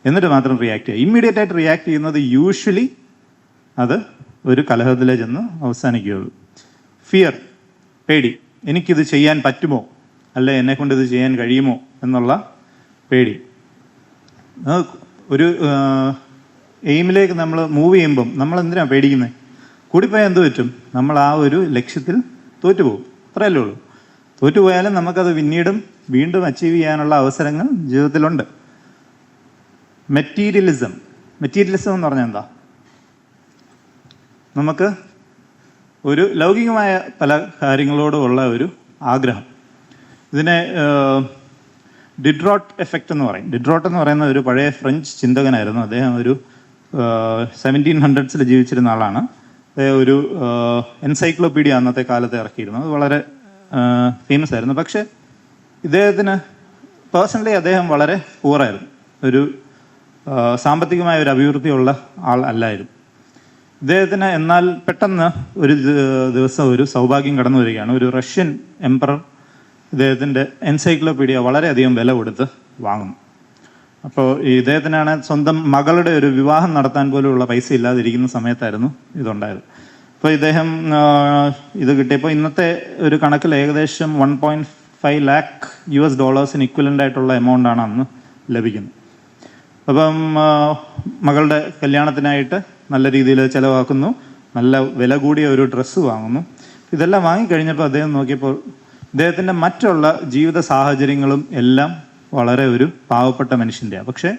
എന്നിട്ട് മാത്രം റിയാക്ട് ചെയ്യുക. ഇമ്മീഡിയറ്റ് ആയിട്ട് റിയാക്ട് ചെയ്യുന്നത് യൂഷ്വലി അത് ഒരു കലഹത്തിലേ ചെന്ന് അവസാനിക്കുകയുള്ളൂ. ഫിയർ, പേടി. എനിക്കിത് ചെയ്യാൻ പറ്റുമോ, അല്ലെ എന്നെ കൊണ്ട് ഇത് ചെയ്യാൻ കഴിയുമോ എന്നുള്ള പേടി. ഒരു എയിമിലേക്ക് നമ്മൾ മൂവ് ചെയ്യുമ്പം നമ്മൾ എന്തിനാണ് പേടിക്കുന്നത്? കൂടിപ്പോയാൽ എന്ത് പറ്റും? നമ്മൾ ആ ഒരു ലക്ഷ്യത്തിൽ തോറ്റുപോകും. അത്രയല്ലേ ഉള്ളൂ. തോറ്റുപോയാലും നമുക്കത് വീണ്ടും അച്ചീവ് ചെയ്യാനുള്ള അവസരങ്ങൾ ജീവിതത്തിലുണ്ട്. മെറ്റീരിയലിസം എന്ന് പറഞ്ഞാൽ എന്താ? നമുക്ക് ഒരു ലൗകികമായ പല കാര്യങ്ങളോടുമുള്ള ഒരു ആഗ്രഹം. ഇതിനെ ഡിഡ്രോട്ട് എഫക്റ്റ് എന്ന് പറയും. ഡിഡ്രോട്ട് എന്ന് പറയുന്ന ഒരു പഴയ ഫ്രഞ്ച് ചിന്തകനായിരുന്നു. അദ്ദേഹം ഒരു 1700s ജീവിച്ചിരുന്ന ആളാണ്. ഒരു എൻസൈക്ലോപീഡിയ അന്നത്തെ കാലത്ത് ഇറക്കിയിരുന്നു. അത് വളരെ ഫേമസ് ആയിരുന്നു. പക്ഷെ ഇദ്ദേഹത്തിന് പേഴ്സണലി അദ്ദേഹം വളരെ പൂറായിരുന്നു. ഒരു സാമ്പത്തികമായ ഒരു അഭിവൃദ്ധിയുള്ള ആൾ അല്ലായിരുന്നു ഇദ്ദേഹത്തിന്. എന്നാൽ പെട്ടെന്ന് ഒരു ദിവസം ഒരു സൗഭാഗ്യം കടന്നു വരികയാണ്. ഒരു റഷ്യൻ എംപറർ ഇദ്ദേഹത്തിൻ്റെ എൻസൈക്ലോപീഡിയ വളരെയധികം വില കൊടുത്ത് വാങ്ങുന്നു. അപ്പോൾ ഇദ്ദേഹത്തിനാണ് സ്വന്തം മകളുടെ ഒരു വിവാഹം നടത്താൻ പോലുള്ള പൈസ ഇല്ലാതിരിക്കുന്ന സമയത്തായിരുന്നു ഇതുണ്ടായത്. അപ്പോൾ ഇദ്ദേഹം ഇത് കിട്ടിയപ്പോൾ ഇന്നത്തെ ഒരു കണക്കിൽ ഏകദേശം $1.5 lakh ഇക്വലൻ്റ് ആയിട്ടുള്ള എമൗണ്ടാണ് അന്ന് ലഭിക്കുന്നത്. അപ്പം മകളുടെ കല്യാണത്തിനായിട്ട് നല്ല രീതിയിൽ ചിലവാക്കുന്നു. നല്ല വില കൂടിയ ഒരു ഡ്രസ്സ് വാങ്ങുന്നു. ഇതെല്ലാം വാങ്ങിക്കഴിഞ്ഞപ്പോൾ അദ്ദേഹം നോക്കിയപ്പോൾ ഇദ്ദേഹത്തിൻ്റെ മറ്റുള്ള ജീവിത സാഹചര്യങ്ങളും എല്ലാം വളരെ ഒരു പാവപ്പെട്ട മനുഷ്യൻ്റെയാണ്. പക്ഷേ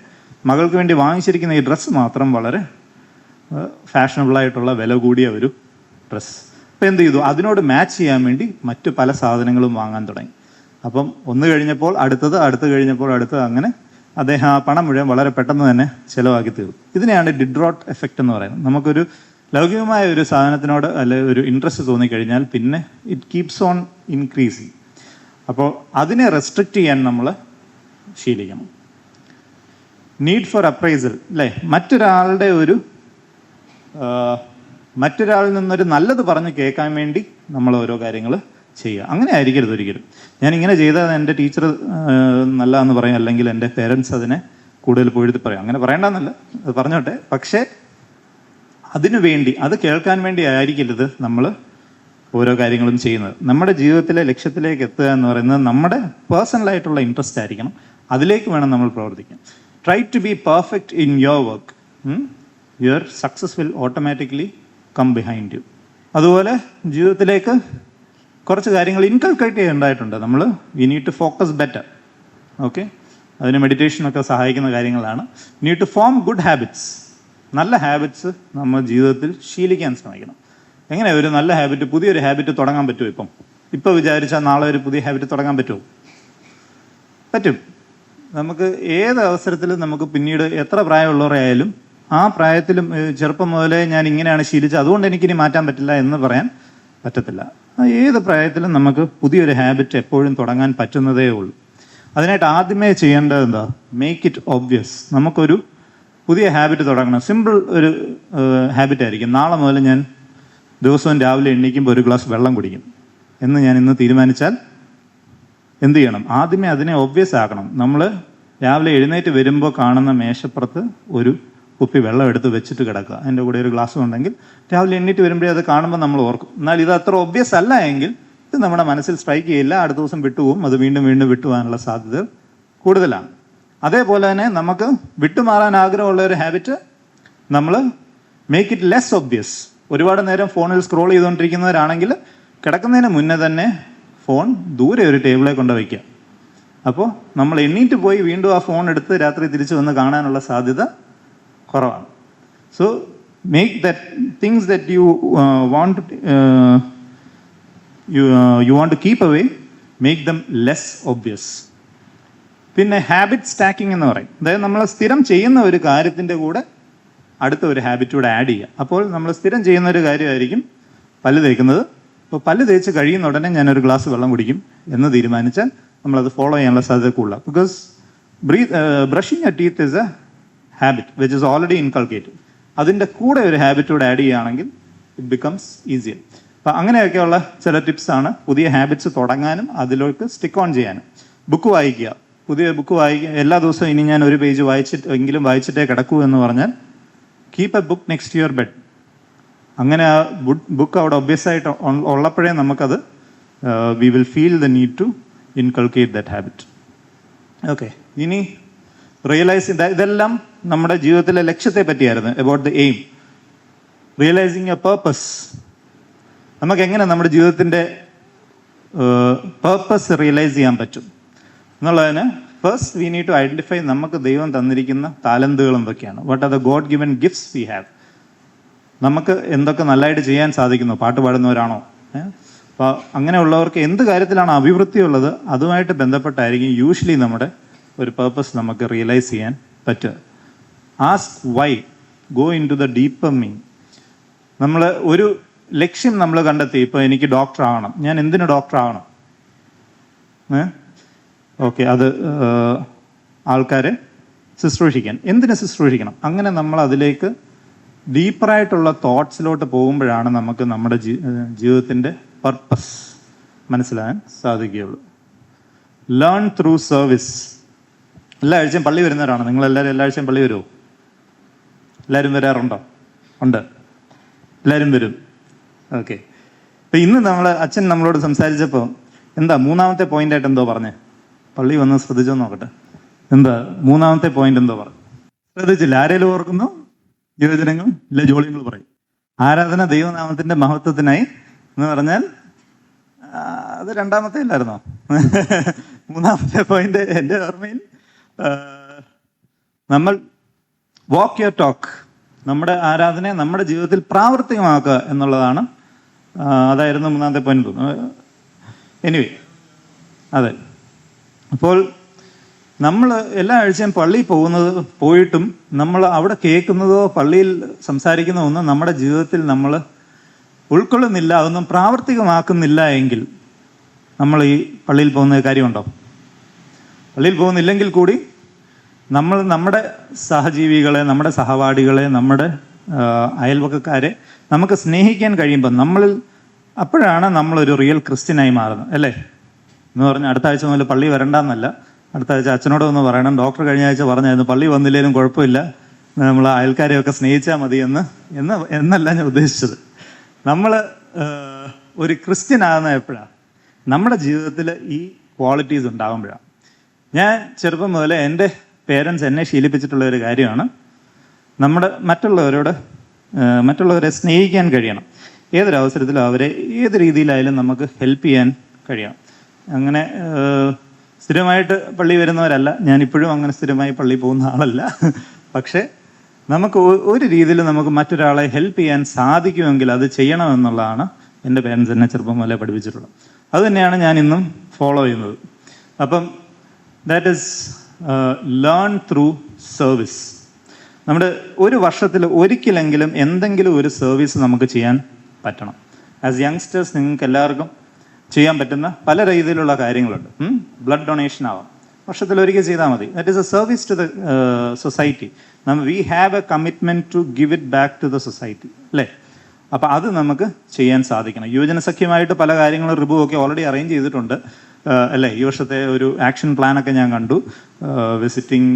മകൾക്ക് വേണ്ടി വാങ്ങിച്ചിരിക്കുന്ന ഈ ഡ്രസ്സ് മാത്രം വളരെ ഫാഷനബിളായിട്ടുള്ള വില കൂടിയ ഒരു ഡ്രസ്സ്. അപ്പോൾ എന്ത് ചെയ്തു? അതിനോട് മാച്ച് ചെയ്യാൻ വേണ്ടി മറ്റു പല സാധനങ്ങളും വാങ്ങാൻ തുടങ്ങി. അപ്പം ഒന്ന് കഴിഞ്ഞപ്പോൾ അടുത്ത് കഴിഞ്ഞപ്പോൾ അടുത്തത്, അങ്ങനെ അദ്ദേഹം ആ പണം മുഴുവൻ വളരെ പെട്ടെന്ന് തന്നെ ചിലവാക്കി തീർന്നു. ഇതിനെയാണ് ഡിഡ്രോട്ട് എഫക്റ്റ് എന്ന് പറയുന്നത്. നമുക്കൊരു ലൗകികമായ ഒരു സാധനത്തിനോട് അല്ലെ ഒരു ഇൻട്രസ്റ്റ് തോന്നിക്കഴിഞ്ഞാൽ പിന്നെ ഇറ്റ് കീപ്സ് ഓൺ ഇൻക്രീസിങ്. അപ്പോൾ അതിനെ റെസ്ട്രിക്റ്റ് ചെയ്യാൻ നമ്മൾ ശീലിക്കണം. നീഡ് ഫോർ അപ്രൈസൽ അല്ലേ? മറ്റൊരാളിൽ നിന്നൊരു നല്ലത് പറഞ്ഞ് കേൾക്കാൻ വേണ്ടി നമ്മൾ ഓരോ കാര്യങ്ങൾ ചെയ്യുക. അങ്ങനെ ആയിരിക്കരുത് ഒരിക്കലും. ഞാൻ ഇങ്ങനെ ചെയ്താൽ എൻ്റെ ടീച്ചർ നല്ലതെന്ന് പറയും, അല്ലെങ്കിൽ എൻ്റെ പേരൻസ് അതിനെ കൂടുതൽ പൊഴുതി പറയും. അങ്ങനെ പറയേണ്ടെന്നല്ല, അത് പറഞ്ഞോട്ടെ. പക്ഷേ അത് കേൾക്കാൻ വേണ്ടി ആയിരിക്കരുത് നമ്മൾ ഓരോ കാര്യങ്ങളും ചെയ്യുന്നത്. നമ്മുടെ ജീവിതത്തിലെ ലക്ഷ്യത്തിലേക്ക് എത്തുക എന്ന് പറയുന്നത് നമ്മുടെ പേഴ്സണലായിട്ടുള്ള ഇൻട്രസ്റ്റ് ആയിരിക്കണം. അതിലേക്ക് വേണം നമ്മൾ പ്രവർത്തിക്കാൻ. Try to be perfect in your work. Your success will automatically come behind you. അതുപോലെ ജീവിതത്തിലേക്ക് കുറച്ച് കാര്യങ്ങൾ ഇൻകൾക്കേറ്റ് ചെയ്യേണ്ടതായിട്ടുണ്ട്. നമ്മൾ we need to focus better. Okay, അതിന് മെഡിറ്റേഷനൊക്കെ സഹായിക്കുന്ന കാര്യങ്ങളാണ്. Need to form good habits. നല്ല ഹാബിറ്റ്സ് നമ്മൾ ജീവിതത്തിൽ ശീലിക്കാൻ ശ്രമിക്കണം. എങ്ങനെ ഒരു നല്ല ഹാബിറ്റ്, പുതിയൊരു ഹാബിറ്റ് തുടങ്ങാൻ പറ്റുമോ? ഇപ്പം വിചാരിച്ചാൽ നാളെ ഒരു പുതിയ ഹാബിറ്റ് തുടങ്ങാൻ പറ്റുമോ? പറ്റും. നമുക്ക് ഏത് അവസരത്തിലും നമുക്ക് പിന്നീട് എത്ര പ്രായമുള്ളവരായാലും ആ പ്രായത്തിലും ചെറുപ്പം മുതലേ ഞാൻ ഇങ്ങനെയാണ് ശീലിച്ചത് അതുകൊണ്ട് എനിക്കിനി മാറ്റാൻ പറ്റില്ല എന്ന് പറയാൻ പറ്റത്തില്ല. ഏത് പ്രായത്തിലും നമുക്ക് പുതിയൊരു ഹാബിറ്റ് എപ്പോഴും തുടങ്ങാൻ പറ്റുന്നതേ ഉള്ളൂ. അതിനായിട്ട് ആദ്യമേ ചെയ്യേണ്ടത് എന്താ? Make it obvious. നമുക്കൊരു പുതിയ ഹാബിറ്റ് തുടങ്ങണം. സിമ്പിൾ ഒരു ഹാബിറ്റ് ആയിരിക്കും. നാളെ മുതൽ ഞാൻ ദിവസവും രാവിലെ എണീക്കുമ്പോൾ ഒരു ഗ്ലാസ് വെള്ളം കുടിക്കും എന്ന് ഞാൻ ഇന്ന് തീരുമാനിച്ചാൽ എന്ത് ചെയ്യണം? ആദ്യമേ അതിനെ ഒബ്വിയസ് ആക്കണം. നമ്മൾ രാവിലെ എഴുന്നേറ്റ് വരുമ്പോൾ കാണുന്ന മേശപ്പുറത്ത് ഒരു കുപ്പി വെള്ളം എടുത്ത് വെച്ചിട്ട് കിടക്കുക. അതിൻ്റെ കൂടെ ഒരു ഗ്ലാസ്സും ഉണ്ടെങ്കിൽ രാവിലെ എണ്ണീറ്റ് വരുമ്പോഴേ അത് കാണുമ്പോൾ നമ്മൾ ഓർക്കും. എന്നാൽ ഇത് അത്ര ഒബ്വിയസ് അല്ല എങ്കിൽ ഇത് നമ്മുടെ മനസ്സിൽ സ്ട്രൈക്ക് ചെയ്യില്ല. അടുത്ത ദിവസം വിട്ടുപോകും. അത് വീണ്ടും വീണ്ടും വിട്ടുപോകാനുള്ള സാധ്യത കൂടുതലാണ്. അതേപോലെ തന്നെ നമുക്ക് വിട്ടുമാറാൻ ആഗ്രഹമുള്ള ഒരു ഹാബിറ്റ് നമ്മൾ മേക്ക് ഇറ്റ് ലെസ് ഒബ്വിയസ്. ഒരുപാട് നേരം ഫോണിൽ സ്ക്രോൾ ചെയ്തുകൊണ്ടിരിക്കുന്നവരാണെങ്കിൽ കിടക്കുന്നതിന് മുന്നേ തന്നെ ഫോൺ ദൂരെ ഒരു ടേബിളെ കൊണ്ട് വയ്ക്കുക. അപ്പോൾ നമ്മൾ എണ്ണീറ്റ് പോയി വീണ്ടും ആ ഫോൺ എടുത്ത് രാത്രി തിരിച്ചു വന്ന് കാണാനുള്ള സാധ്യത കുറവാണ്. So make that things that you want to keep away, make them less obvious. പിന്നെ ഹാബിറ്റ് സ്റ്റാക്കിംഗ് എന്ന് പറയും. അതായത് നമ്മൾ സ്ഥിരം ചെയ്യുന്ന ഒരു കാര്യത്തിൻ്റെ കൂടെ അടുത്ത ഒരു ഹാബിറ്റ് കൂടെ ആഡ് ചെയ്യുക. അപ്പോൾ നമ്മൾ സ്ഥിരം ചെയ്യുന്ന ഒരു കാര്യമായിരിക്കും പല്ല് തേക്കുന്നത്. അപ്പോൾ പല്ല് തേച്ച് കഴിയുന്ന ഉടനെ ഞാനൊരു ഗ്ലാസ് വെള്ളം കുടിക്കും എന്ന് തീരുമാനിച്ചാൽ നമ്മളത് ഫോളോ ചെയ്യാനുള്ള സാധ്യത കൂടുതലാണ്. Because brushing A teeth is A habit which is already ഇൻകൾക്കേറ്റഡ്. അതിൻ്റെ കൂടെ ഒരു ഹാബിറ്റ് കൂടെ ആഡ് ചെയ്യുകയാണെങ്കിൽ ഇറ്റ് ബിക്കംസ് ഈസിയർ. അപ്പം അങ്ങനെയൊക്കെയുള്ള ചില ടിപ്സാണ് പുതിയ ഹാബിറ്റ്സ് തുടങ്ങാനും അതിലേക്ക് സ്റ്റിക്ക് ഓൺ ചെയ്യാനും. ബുക്ക് വായിക്കുക. പുതിയ ബുക്ക് വായിക്കുക. എല്ലാ ദിവസവും ഇനി ഞാൻ ഒരു പേജ് വായിച്ചിട്ടേ കിടക്കൂ എന്ന് പറഞ്ഞാൽ keep a book next your bed. അങ്ങനെ ആ ബുക്ക് അവിടെ ഒബ്വിയസ് ആയിട്ട് ഉള്ളപ്പോഴേ നമുക്കത് we will feel the need to inculcate that habit. Okay, ഇനി റിയലൈസ് ഇതെല്ലാം നമ്മുടെ ജീവിതത്തിലെ ലക്ഷ്യത്തെ പറ്റിയായിരുന്നു. About the aim, realising a purpose. നമുക്കെങ്ങനെ നമ്മുടെ ജീവിതത്തിൻ്റെ പേർപ്പസ് റിയലൈസ് ചെയ്യാൻ പറ്റും എന്നുള്ളതിന് first we need to identify നമുക്ക് ദൈവം തന്നിരിക്കുന്ന താലന്തുകൾ എന്തൊക്കെയാണ്. What are the God given gifts we have. നമുക്ക് എന്തൊക്കെ നല്ലതായിട്ട് ചെയ്യാൻ സാധിക്കുന്നു. പാട്ട് പാടുന്നവരാണോ? അപ്പോൾ അങ്ങനെയുള്ളവർക്ക് എന്ത് കാര്യത്തിലാണ് അഭിവൃദ്ധി ഉള്ളത് അതുമായിട്ട് ബന്ധപ്പെട്ടായിരിക്കും യൂഷ്വലി നമ്മുടെ ഒരു പേർപ്പസ് നമുക്ക് റിയലൈസ് ചെയ്യാൻ പറ്റുക. Ask why, go into the deeper mean. നമ്മൾ ഒരു ലക്ഷ്യം നമ്മൾ കണ്ടെത്തി. ഇപ്പോൾ എനിക്ക് ഡോക്ടർ ആവണം. ഞാൻ എന്തിനു ഡോക്ടർ ആവണം? ഓക്കെ, അത് ആൾക്കാരെ ശുശ്രൂഷിക്കാൻ. എന്തിനു ശുശ്രൂഷിക്കണം? അങ്ങനെ നമ്മൾ അതിലേക്ക് ഡീപ്പറായിട്ടുള്ള തോട്ട്സിലോട്ട് പോകുമ്പോഴാണ് നമുക്ക് നമ്മുടെ ജീവിതത്തിൻ്റെ പർപ്പസ് മനസ്സിലാകാൻ സാധിക്കുകയുള്ളൂ. Learn through service. എല്ലാ ആഴ്ചയും പള്ളി വരുന്നവരാണ് നിങ്ങളെല്ലാവരും. എല്ലാ ആഴ്ചയും പള്ളി വരുമോ? എല്ലാവരും വരാറുണ്ടോ? ഉണ്ട്, എല്ലാവരും വരും. ഓക്കെ, ഇപ്പം ഇന്ന് അച്ഛൻ നമ്മളോട് സംസാരിച്ചപ്പോൾ എന്താ മൂന്നാമത്തെ പോയിന്റായിട്ട് എന്തോ പറഞ്ഞേ? പള്ളി വന്ന് ശ്രദ്ധിച്ചോ നോക്കട്ടെ. എന്താ മൂന്നാമത്തെ പോയിന്റ് എന്തോ പറഞ്ഞു? ശ്രദ്ധിച്ചില്ല? ആരേലും ഓർക്കുന്നു? യുവജനങ്ങളും ഇല്ല ജോലികൾ പറയും. ആരാധന ദൈവനാമത്തിന്റെ മഹത്വത്തിനായി എന്ന് പറഞ്ഞാൽ അത് രണ്ടാമത്തെ ഇല്ലായിരുന്നോ? മൂന്നാമത്തെ പോയിന്റ് എൻ്റെ ഓർമ്മയിൽ നമ്മൾ വാക്ക് യുവർ ടോക്ക്. നമ്മുടെ ആരാധനയെ നമ്മുടെ ജീവിതത്തിൽ പ്രാവർത്തികമാക്കുക എന്നുള്ളതാണ്. അതായിരുന്നു മൂന്നാമത്തെ പോയിന്റ്. എനിവേ, അതെ. അപ്പോൾ നമ്മൾ എല്ലാ ആഴ്ചയും പള്ളിയിൽ പോയിട്ടും നമ്മൾ അവിടെ കേൾക്കുന്നതോ പള്ളിയിൽ സംസാരിക്കുന്നതോ ഒന്നും നമ്മുടെ ജീവിതത്തിൽ നമ്മൾ ഉൾക്കൊള്ളുന്നില്ല, അതൊന്നും പ്രാവർത്തികമാക്കുന്നില്ല എങ്കിൽ നമ്മൾ ഈ പള്ളിയിൽ പോകുന്ന കാര്യമുണ്ടോ? പള്ളിയിൽ പോകുന്നില്ലെങ്കിൽ കൂടി നമ്മൾ നമ്മുടെ സഹജീവികളെ, നമ്മുടെ സഹപാഠികളെ, നമ്മുടെ അയൽവക്കക്കാരെ നമുക്ക് സ്നേഹിക്കാൻ കഴിയുമ്പോൾ അപ്പോഴാണ് നമ്മളൊരു റിയൽ ക്രിസ്ത്യനായി മാറുന്നത്, അല്ലേ? എന്ന് പറഞ്ഞാൽ അടുത്ത ആഴ്ച മുതൽ പള്ളി വരണ്ടെന്നല്ല, അടുത്ത ആഴ്ച അച്ഛനോട് ഒന്ന് പറയണം. ഡോക്ടർ കഴിഞ്ഞ ആഴ്ച പറഞ്ഞായിരുന്നു പള്ളി വന്നില്ലെങ്കിലും കുഴപ്പമില്ല, നമ്മൾ അയൽക്കാരെയൊക്കെ സ്നേഹിച്ചാൽ മതി എന്നല്ല ഞാൻ ഉദ്ദേശിച്ചത്. നമ്മൾ ഒരു ക്രിസ്ത്യൻ ആകുന്നത് എപ്പോഴാണ്? നമ്മുടെ ജീവിതത്തിൽ ഈ ക്വാളിറ്റീസ് ഉണ്ടാകുമ്പോഴാണ്. ഞാൻ ചെറുപ്പം മുതലേ എൻ്റെ പേരൻസ് എന്നെ ശീലിപ്പിച്ചിട്ടുള്ള ഒരു കാര്യമാണ്, മറ്റുള്ളവരെ സ്നേഹിക്കാൻ കഴിയണം. ഏതൊരവസരത്തിലും അവരെ ഏത് രീതിയിലായാലും നമുക്ക് ഹെൽപ്പ് ചെയ്യാൻ കഴിയണം. അങ്ങനെ സ്ഥിരമായിട്ട് പള്ളി വരുന്നവരല്ല, ഞാനിപ്പോഴും അങ്ങനെ സ്ഥിരമായി പള്ളി പോകുന്ന ആളല്ല. പക്ഷേ നമുക്ക് ഒരു രീതിയിൽ നമുക്ക് മറ്റൊരാളെ ഹെൽപ്പ് ചെയ്യാൻ സാധിക്കുമെങ്കിൽ അത് ചെയ്യണമെന്നുള്ളതാണ് എൻ്റെ പേരൻസ് എന്നെ ചെറുപ്പം മുതലേ പഠിപ്പിച്ചിട്ടുള്ളത്. അതുതന്നെയാണ് ഞാൻ ഇന്നും ഫോളോ ചെയ്യുന്നത്. അപ്പം that is learn through service. നമ്മുടെ ഒരു വർഷത്തിൽ ഒരിക്കലെങ്കിലും എന്തെങ്കിലും ഒരു സർവീസ് നമുക്ക് ചെയ്യാൻ പറ്റണം. ആസ് യങ്സ്റ്റേഴ്സ് നിങ്ങൾക്ക് എല്ലാവർക്കും ചെയ്യാൻ പറ്റുന്ന പല രീതിയിലുള്ള കാര്യങ്ങളുണ്ട്. ബ്ലഡ് ഡൊണേഷൻ ആവാം, വർഷത്തിൽ ഒരിക്കൽ ചെയ്താൽ മതി. That is a service to the society. We have a commitment to give it back to the society, അല്ലേ? അപ്പം അത് നമുക്ക് ചെയ്യാൻ സാധിക്കണം. യുവജന സഖ്യമായിട്ട് പല കാര്യങ്ങളും റിബു ഒക്കെ ഓൾറെഡി അറേഞ്ച് ചെയ്തിട്ടുണ്ട്, അല്ലേ? ഈ വർഷത്തെ ഒരു ആക്ഷൻ പ്ലാനൊക്കെ ഞാൻ കണ്ടു. വിസിറ്റിംഗ്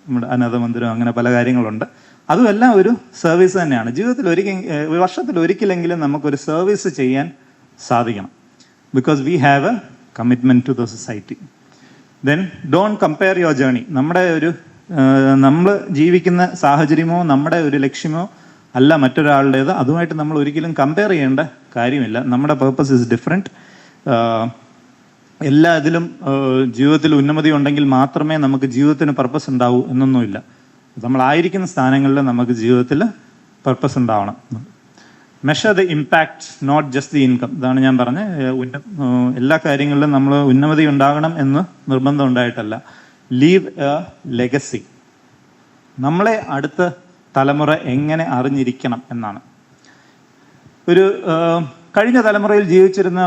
നമ്മുടെ അനാഥ മന്ദിരം, അങ്ങനെ പല കാര്യങ്ങളുണ്ട്. അതുമെല്ലാം ഒരു സർവീസ് തന്നെയാണ്. ജീവിതത്തിൽ വർഷത്തിൽ ഒരിക്കലെങ്കിലും നമുക്കൊരു സർവീസ് ചെയ്യാൻ സാധിക്കണം. Because we have a commitment to the society. Then don't compare your journey. നമ്മൾ ജീവിക്കുന്ന സാഹചര്യമോ നമ്മുടെ ഒരു ലക്ഷ്യമോ അല്ല മറ്റൊരാളുടേത്. അതുമായിട്ട് നമ്മൾ ഒരിക്കലും കമ്പയർ ചെയ്യേണ്ട കാര്യമില്ല. നമ്മുടെ പേർപ്പസ് ഇസ് ഡിഫറെൻറ്റ്. എല്ലാ ഇതിലും ജീവിതത്തിൽ ഉന്നമതി ഉണ്ടെങ്കിൽ മാത്രമേ നമുക്ക് ജീവിതത്തിന് പർപ്പസ് ഉണ്ടാവൂ എന്നൊന്നുമില്ല. നമ്മളായിരിക്കുന്ന സ്ഥാനങ്ങളിൽ നമുക്ക് ജീവിതത്തിൽ പർപ്പസ് ഉണ്ടാവണം. Measure the impact, not just the income. ഇതാണ് ഞാൻ പറഞ്ഞത്. എല്ലാ കാര്യങ്ങളിലും നമ്മൾ ഉന്നമതി ഉണ്ടാകണം എന്ന് നിർബന്ധം ഉണ്ടായിട്ടല്ല. Leave a legacy. നമ്മളെ അടുത്ത തലമുറ എങ്ങനെ അറിഞ്ഞിരിക്കണം എന്നാണ്. കഴിഞ്ഞ തലമുറയിൽ ജീവിച്ചിരുന്ന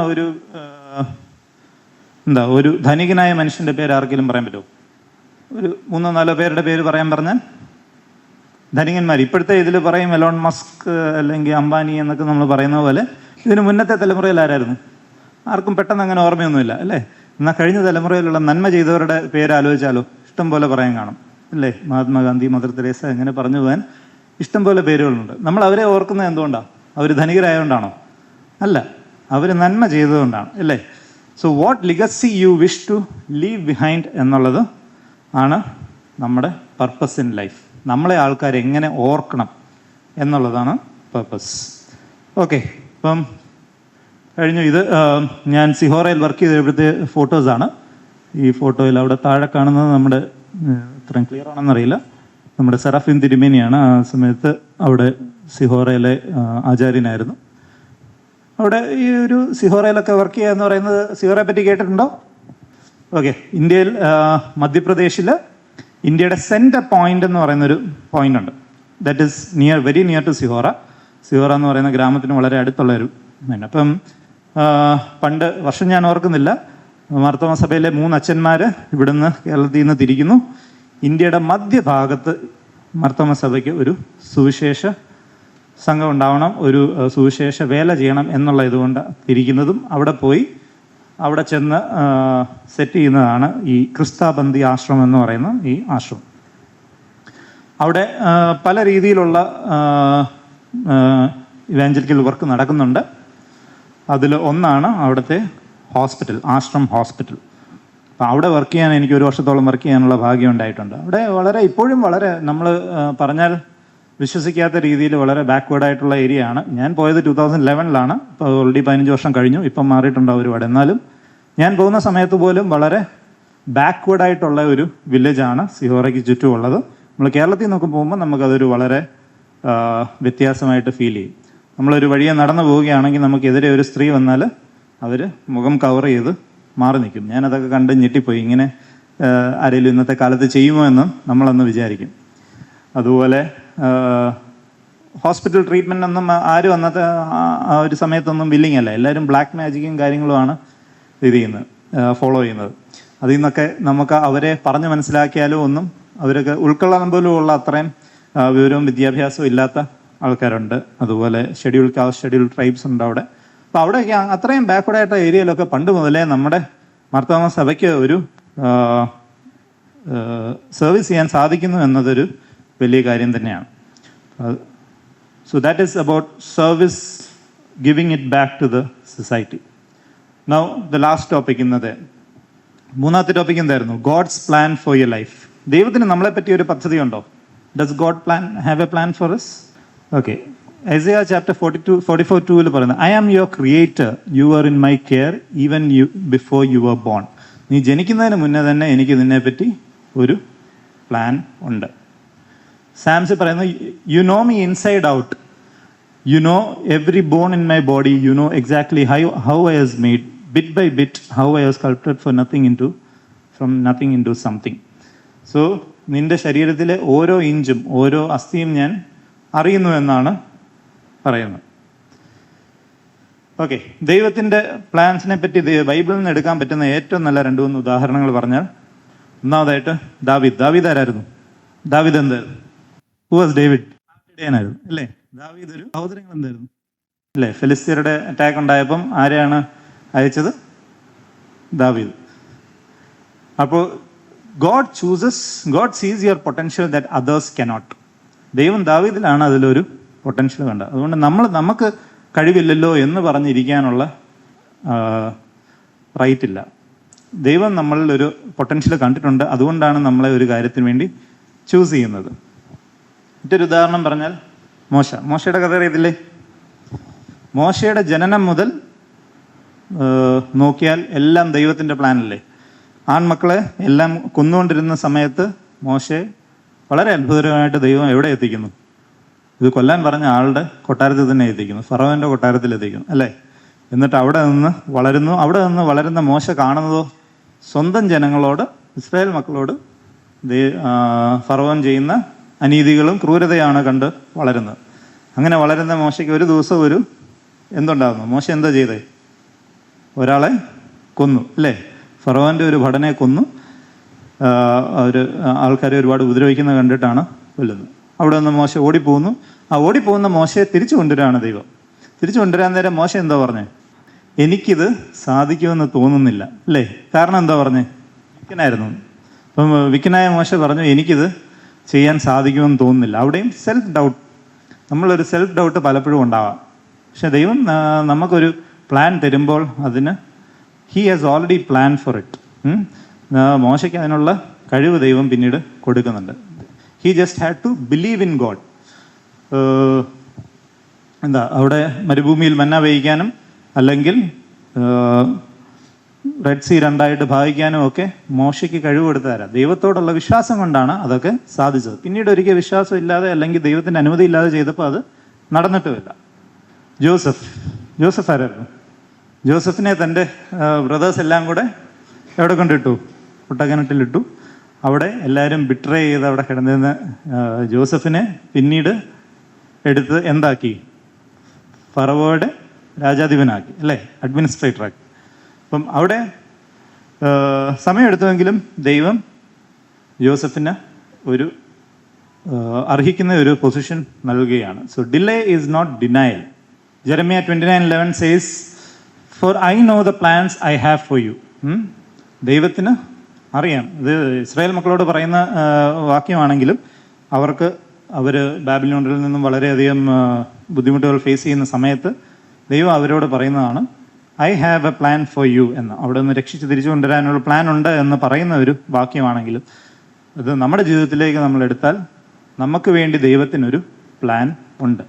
ഒരു ധനികനായ മനുഷ്യന്റെ പേര് ആർക്കെങ്കിലും പറയാൻ പറ്റുമോ? ഒരു 3-4 പേരുടെ പേര് പറഞ്ഞാൽ ധനികന്മാർ. ഇപ്പോഴത്തെ ഇതിൽ പറയും എലോൺ മസ്ക് അല്ലെങ്കിൽ അംബാനി എന്നൊക്കെ നമ്മൾ പറയുന്ന പോലെ. ഇതിന് മുന്നത്തെ തലമുറയിൽ ആരായിരുന്നു? ആർക്കും പെട്ടെന്ന് അങ്ങനെ ഓർമ്മയൊന്നുമില്ല, അല്ലേ? എന്നാൽ കഴിഞ്ഞ തലമുറയിലുള്ള നന്മ ചെയ്തവരുടെ പേര് ആലോചിച്ചാലോ ഇഷ്ടം പോലെ പറയാൻ കാണും, അല്ലേ? മഹാത്മാഗാന്ധി, മദർ തെരേസ, അങ്ങനെ പറഞ്ഞു പോകാൻ ഇഷ്ടം പോലെ പേരുകളുണ്ട്. നമ്മൾ അവരെ ഓർക്കുന്നത് എന്തുകൊണ്ടാണ്? അവർ ധനികരായതുകൊണ്ടാണോ? അല്ല, അവർ നന്മ ചെയ്തതുകൊണ്ടാണ്, അല്ലേ? So what legacy you wish to leave behind എന്നുള്ളത് ആണ് നമ്മുടെ പർപ്പസ് ഇൻ ലൈഫ്. നമ്മളെ ആൾക്കാർ എങ്ങനെ ഓർക്കണം എന്നുള്ളതാണ് പർപ്പസ്. ഓക്കെ, ഇപ്പം കഴിഞ്ഞു. ഇത് ഞാൻ സിഹോറയിൽ വർക്ക് ചെയ്തപ്പോഴത്തെ ഫോട്ടോസാണ്. ഈ ഫോട്ടോയിൽ അവിടെ താഴെ കാണുന്നത് നമ്മുടെ, ഇത്രയും ക്ലിയർ ആണെന്നറിയില്ല, നമ്മുടെ സെറാഫിൻ തിരുമേനിയാണ്. ആ സമയത്ത് അവിടെ സിഹോറയിലെ ആചാര്യനായിരുന്നു. അവിടെ ഈ ഒരു സിഹോറയിലൊക്കെ വർക്ക് ചെയ്യുക എന്ന് പറയുന്നത്, സിഹോറയെ പറ്റി കേട്ടിട്ടുണ്ടോ? ഓക്കെ, ഇന്ത്യയിൽ മധ്യപ്രദേശിൽ ഇന്ത്യയുടെ സെൻറ്റർ പോയിന്റ് എന്ന് പറയുന്നൊരു പോയിന്റ് ഉണ്ട്. That is very near to Sihora. Sihora എന്ന് പറയുന്ന ഗ്രാമത്തിന് വളരെ അടുത്തുള്ളൊരു ഇതാണ്. അപ്പം പണ്ട്, വർഷം ഞാൻ ഓർക്കുന്നില്ല, മാർത്തോമ സഭയിലെ 3 അച്ഛന്മാർ ഇവിടുന്ന് കേരളത്തിൽ നിന്ന് തിരിക്കുന്നു. ഇന്ത്യയുടെ മധ്യഭാഗത്ത് മാർത്തോമ സഭയ്ക്ക് ഒരു സുവിശേഷ സംഘം ഉണ്ടാവണം, ഒരു സുവിശേഷ വേല ചെയ്യണം എന്നുള്ള ഇതുകൊണ്ട് തിരിക്കുന്നതും അവിടെ ചെന്ന് സെറ്റ് ചെയ്യുന്നതാണ് ഈ ക്രിസ്താബന്തി ആശ്രമം എന്ന് പറയുന്ന ഈ ആശ്രമം. അവിടെ പല രീതിയിലുള്ള ഇവാഞ്ചലിക്കൽ വർക്ക് നടക്കുന്നുണ്ട്. അതിൽ ഒന്നാണ് അവിടുത്തെ ഹോസ്പിറ്റൽ, ആശ്രം ഹോസ്പിറ്റൽ. അപ്പം അവിടെ വർക്ക് ചെയ്യാൻ എനിക്ക് 1 വർഷത്തോളം വർക്ക് ചെയ്യാനുള്ള ഭാഗ്യം ഉണ്ടായിട്ടുണ്ട്. അവിടെ ഇപ്പോഴും വളരെ നമ്മൾ പറഞ്ഞാൽ വിശ്വസിക്കാത്ത രീതിയിൽ വളരെ ബാക്ക്വേർഡ് ആയിട്ടുള്ള ഏരിയ ആണ്. ഞാൻ പോയത് 2011-ലാണ്. ഇപ്പോൾ ഓൾറെഡി 15 വർഷം കഴിഞ്ഞു. ഇപ്പം മാറിയിട്ടുണ്ടാവും ഒരുപാട്. എന്നാലും ഞാൻ പോകുന്ന സമയത്ത് പോലും വളരെ ബാക്ക്വേർഡ് ആയിട്ടുള്ള ഒരു വില്ലേജാണ് സിഹോറയ്ക്ക് ചുറ്റുമുള്ളത്. നമ്മൾ കേരളത്തിൽ നിന്നൊക്കെ പോകുമ്പോൾ നമുക്കതൊരു വളരെ വ്യത്യാസമായിട്ട് ഫീൽ ചെയ്യും. നമ്മളൊരു വഴിയെ നടന്നു പോവുകയാണെങ്കിൽ നമുക്കെതിരെ ഒരു സ്ത്രീ വന്നാൽ അവർ മുഖം കവർ ചെയ്ത് മാറി നിൽക്കും. ഞാനതൊക്കെ കണ്ട് ഞെട്ടിപ്പോയി. ഇങ്ങനെ ആരെങ്കിലും ഇന്നത്തെ കാലത്ത് ചെയ്യുമോ എന്ന് നമ്മളന്ന് വിചാരിക്കും. അതുപോലെ ഹോസ്പിറ്റൽ ട്രീറ്റ്മെൻ്റ് ഒന്നും ആരും അന്നത്തെ ആ ഒരു സമയത്തൊന്നും വില്ലിങ് അല്ല. എല്ലാവരും ബ്ലാക്ക് മാജിക്കും കാര്യങ്ങളുമാണ് ഫോളോ ചെയ്യുന്നത്. അതിൽ നിന്നൊക്കെ നമുക്ക് അവരെ പറഞ്ഞ് മനസ്സിലാക്കിയാലും ഒന്നും അവരൊക്കെ ഉൾക്കൊള്ളാൻ പോലും ഉള്ള അത്രയും വിവരവും വിദ്യാഭ്യാസവും ഇല്ലാത്ത ആൾക്കാരുണ്ട്. അതുപോലെ ഷെഡ്യൂൾ കാസ്റ്റ്, ഷെഡ്യൂൾ ട്രൈബ്സ് ഉണ്ട് അവിടെ. അപ്പോൾ അവിടെയൊക്കെ അത്രയും ബാക്ക്വേർഡ് ആയിട്ട് ഏരിയയിലൊക്കെ പണ്ട് മുതലേ നമ്മുടെ മാർത്തോമ സഭയ്ക്ക് ഒരു സർവീസ് ചെയ്യാൻ സാധിക്കുന്നു എന്നതൊരു വലിയ കാര്യം തന്നെയാണ്. So that is about service giving it back to the society. Now, the last topic ഇന്നത്തെ മൂന്നാമത്തെ ടോപ്പിക് എന്തായിരുന്നു? God's plan for your life. ദൈവത്തിന് നമ്മളെ പറ്റി ഒരു പദ്ധതി ഉണ്ടോ? Does God have a plan for us? Okay, Isaiah chapter 44:2 പറയുന്നത്, I am your creator, you are in my care even you before you are born. നീ ജനിക്കുന്നതിന് മുന്നേ തന്നെ എനിക്ക് നിന്നെപ്പറ്റി ഒരു പ്ലാൻ ഉണ്ട്. സാംസ് പറയുന്നു, you know me inside out, you know every born in my body, you know exactly how I was made, bit by bit how I was sculpted from nothing into something. So നിന്റെ ശരീരത്തിലെ ഓരോ ഇഞ്ചും ഓരോ അസ്ഥിയും ഞാൻ അറിയുന്നു എന്നാണ് പറയുന്നത്. Okay, ദൈവത്തിൻ്റെ പ്ലാൻസിനെ പറ്റി ബൈബിളിൽ നിന്ന് എടുക്കാൻ പറ്റുന്ന ഏറ്റവും നല്ല 2-3 ഉദാഹരണങ്ങൾ പറഞ്ഞാൽ, ഒന്നാമതായിട്ട് ദാവീദ് ആരായിരുന്നു? ദാവീദ് എന്തായിരുന്നു? Who was David? ആയിരുന്നു അല്ലേ? ദാവീദ് ഒരു സഹോദരങ്ങൾ എന്തായിരുന്നു അല്ലേ? ഫെലിസ്തീനയുടെ അറ്റാക്ക് ഉണ്ടായപ്പം ആരെയാണ് അയച്ചത്? ദാവീദ്. അപ്പോൾ ഗോഡ് സീസ് your potential that others cannot. ദൈവം ദാവീദിലാണ് അതിലൊരു പൊട്ടൻഷ്യൽ കണ്ടത്. അതുകൊണ്ട് നമുക്ക് കഴിവില്ലല്ലോ എന്ന് പറഞ്ഞിരിക്കാനുള്ള റൈറ്റ് ഇല്ല. ദൈവം നമ്മളിൽ ഒരു പൊട്ടൻഷ്യൽ കണ്ടിട്ടുണ്ട്, അതുകൊണ്ടാണ് നമ്മളെ ഒരു കാര്യത്തിന് വേണ്ടി ചൂസ് ചെയ്യുന്നത്. മറ്റൊരു ഉദാഹരണം പറഞ്ഞാൽ മോശയുടെ കഥ അറിയത്തില്ലേ? മോശയുടെ ജനനം മുതൽ നോക്കിയാൽ എല്ലാം ദൈവത്തിൻ്റെ പ്ലാനല്ലേ. ആൺമക്കളെ എല്ലാം കൊന്നുകൊണ്ടിരുന്ന സമയത്ത് മോശയെ വളരെ അത്ഭുതകരമായിട്ട് ദൈവം എവിടെ എത്തിക്കുന്നു? ഇത് കൊല്ലാൻ പറഞ്ഞ ആളുടെ കൊട്ടാരത്തിൽ തന്നെ എത്തിക്കുന്നു, ഫറവോൻ്റെ കൊട്ടാരത്തിൽ എത്തിക്കുന്നു അല്ലേ. എന്നിട്ട് അവിടെ നിന്ന് വളരുന്ന മോശ കാണുന്നതോ സ്വന്തം ജനങ്ങളോട്, ഇസ്രായേൽ മക്കളോട് ഫറവോൻ ചെയ്യുന്ന അനീതികളും ക്രൂരതയാണ് കണ്ട് വളരുന്നത്. അങ്ങനെ വളരുന്ന മോശയ്ക്ക് ഒരു ദിവസം എന്തുണ്ടാകുന്നു? മോശ എന്താ ചെയ്തേ? ഒരാളെ കൊന്നു അല്ലേ? ഫറവോൻ്റെ ഒരു ഭടനെ കൊന്നു. ആൾക്കാരെ ഒരുപാട് ഉപദ്രവിക്കുന്നത് കണ്ടിട്ടാണ് കൊല്ലുന്നത്. അവിടെ നിന്ന് മോശ ഓടിപ്പോകുന്നു. ആ ഓടിപ്പോകുന്ന മോശയെ തിരിച്ചു കൊണ്ടുവരാണ് ദൈവം. തിരിച്ചു കൊണ്ടുവരാൻ നേരം മോശ എന്താ പറഞ്ഞേ? എനിക്കിത് സാധിക്കുമെന്ന് തോന്നുന്നില്ല അല്ലേ? കാരണം എന്താ പറഞ്ഞേ? വിക്കനായിരുന്നു. അപ്പം വിക്കനായ മോശ പറഞ്ഞു, എനിക്കിത് ചെയ്യാൻ സാധിക്കുമെന്ന് തോന്നുന്നില്ല. അവിടെയും സെൽഫ് ഡൗട്ട്. നമ്മളൊരു സെൽഫ് ഡൗട്ട് പലപ്പോഴും ഉണ്ടാവാം. പക്ഷെ ദൈവം നമുക്കൊരു പ്ലാൻ തരുമ്പോൾ അതിന് he has already plan for it. മോശയ്ക്ക് അതിനുള്ള കഴിവ് ദൈവം പിന്നീട് കൊടുക്കുന്നുണ്ട്. He just had to believe in God. അവിടെ മരുഭൂമിയിൽ മന്ന പെയ്യിക്കാനും അല്ലെങ്കിൽ റെഡ് സീ 2 ഭാഗിക്കാനും ഒക്കെ മോശയ്ക്ക് കഴിവ് കൊടുത്തു തരാം. ദൈവത്തോടുള്ള വിശ്വാസം കൊണ്ടാണ് അതൊക്കെ സാധിച്ചത്. പിന്നീട് ഒരിക്കൽ വിശ്വാസം ഇല്ലാതെ അല്ലെങ്കിൽ ദൈവത്തിൻ്റെ അനുമതി ഇല്ലാതെ ചെയ്തപ്പോൾ അത് നടന്നിട്ടുമില്ല. ജോസഫ് ആരായിരുന്നു? ജോസഫിനെ തൻ്റെ ബ്രദേഴ്സ് എല്ലാം കൂടെ എവിടെ കൊണ്ടിട്ടു? ഒട്ടകനട്ടിലിട്ടു. അവിടെ എല്ലാവരും ബിട്രേ ചെയ്ത് അവിടെ കിടന്നിരുന്ന ജോസഫിനെ പിന്നീട് എടുത്ത് എന്താക്കി? ഫറവോയുടെ രാജാധിപനാക്കി അല്ലേ? അഡ്മിനിസ്ട്രേറ്ററാക്കി. അപ്പം അവിടെ സമയമെടുത്തുവെങ്കിലും ദൈവം ജോസഫിന് ഒരു അർഹിക്കുന്ന ഒരു പൊസിഷൻ നൽകുകയാണ്. So delay is not denial. Jeremiah 29:11 says, for I know the plans I have for you. ദൈവത്തിന് അറിയാം. ഇത് ഇസ്രായേൽ മക്കളോട് പറയുന്ന വാക്യമാണെങ്കിലും അവർ ബാബിലോണിൽ നിന്നും വളരെയധികം ബുദ്ധിമുട്ടുകൾ ഫേസ് ചെയ്യുന്ന സമയത്ത് ദൈവം അവരോട് പറയുന്നതാണ്, I have a plan for you എന്ന്. അവിടെ നിന്ന് രക്ഷിച്ച് തിരിച്ചു കൊണ്ടുവരാനുള്ള പ്ലാൻ ഉണ്ട് എന്ന് പറയുന്ന ഒരു വാക്യമാണെങ്കിലും അത് നമ്മുടെ ജീവിതത്തിലേക്ക് നമ്മൾ എടുത്താൽ നമുക്ക് വേണ്ടി ദൈവത്തിനൊരു പ്ലാൻ ഉണ്ട്.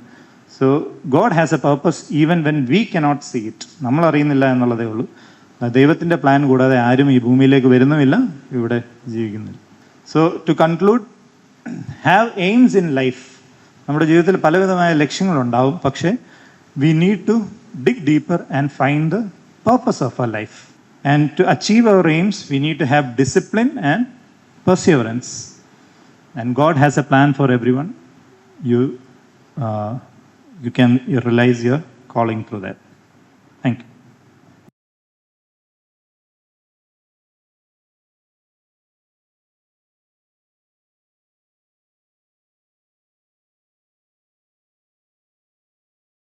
So God has a purpose even when we cannot see it. നമ്മൾ അറിയുന്നില്ല എന്നുള്ളതേ ഉള്ളൂ. ദൈവത്തിൻ്റെ പ്ലാൻ കൂടാതെ ആരും ഈ ഭൂമിയിലേക്ക് വരുന്നുമില്ല, ഇവിടെ ജീവിക്കുന്നില്ല. So to conclude, have aims in life. നമ്മുടെ ജീവിതത്തിൽ പലവിധമായ ലക്ഷ്യങ്ങളുണ്ടാവും, പക്ഷേ we need to dig deeper and find the purpose of our life. And to achieve our aims, we need to have discipline and perseverance. And God has a plan for everyone. You can realize your calling through that. Thank you.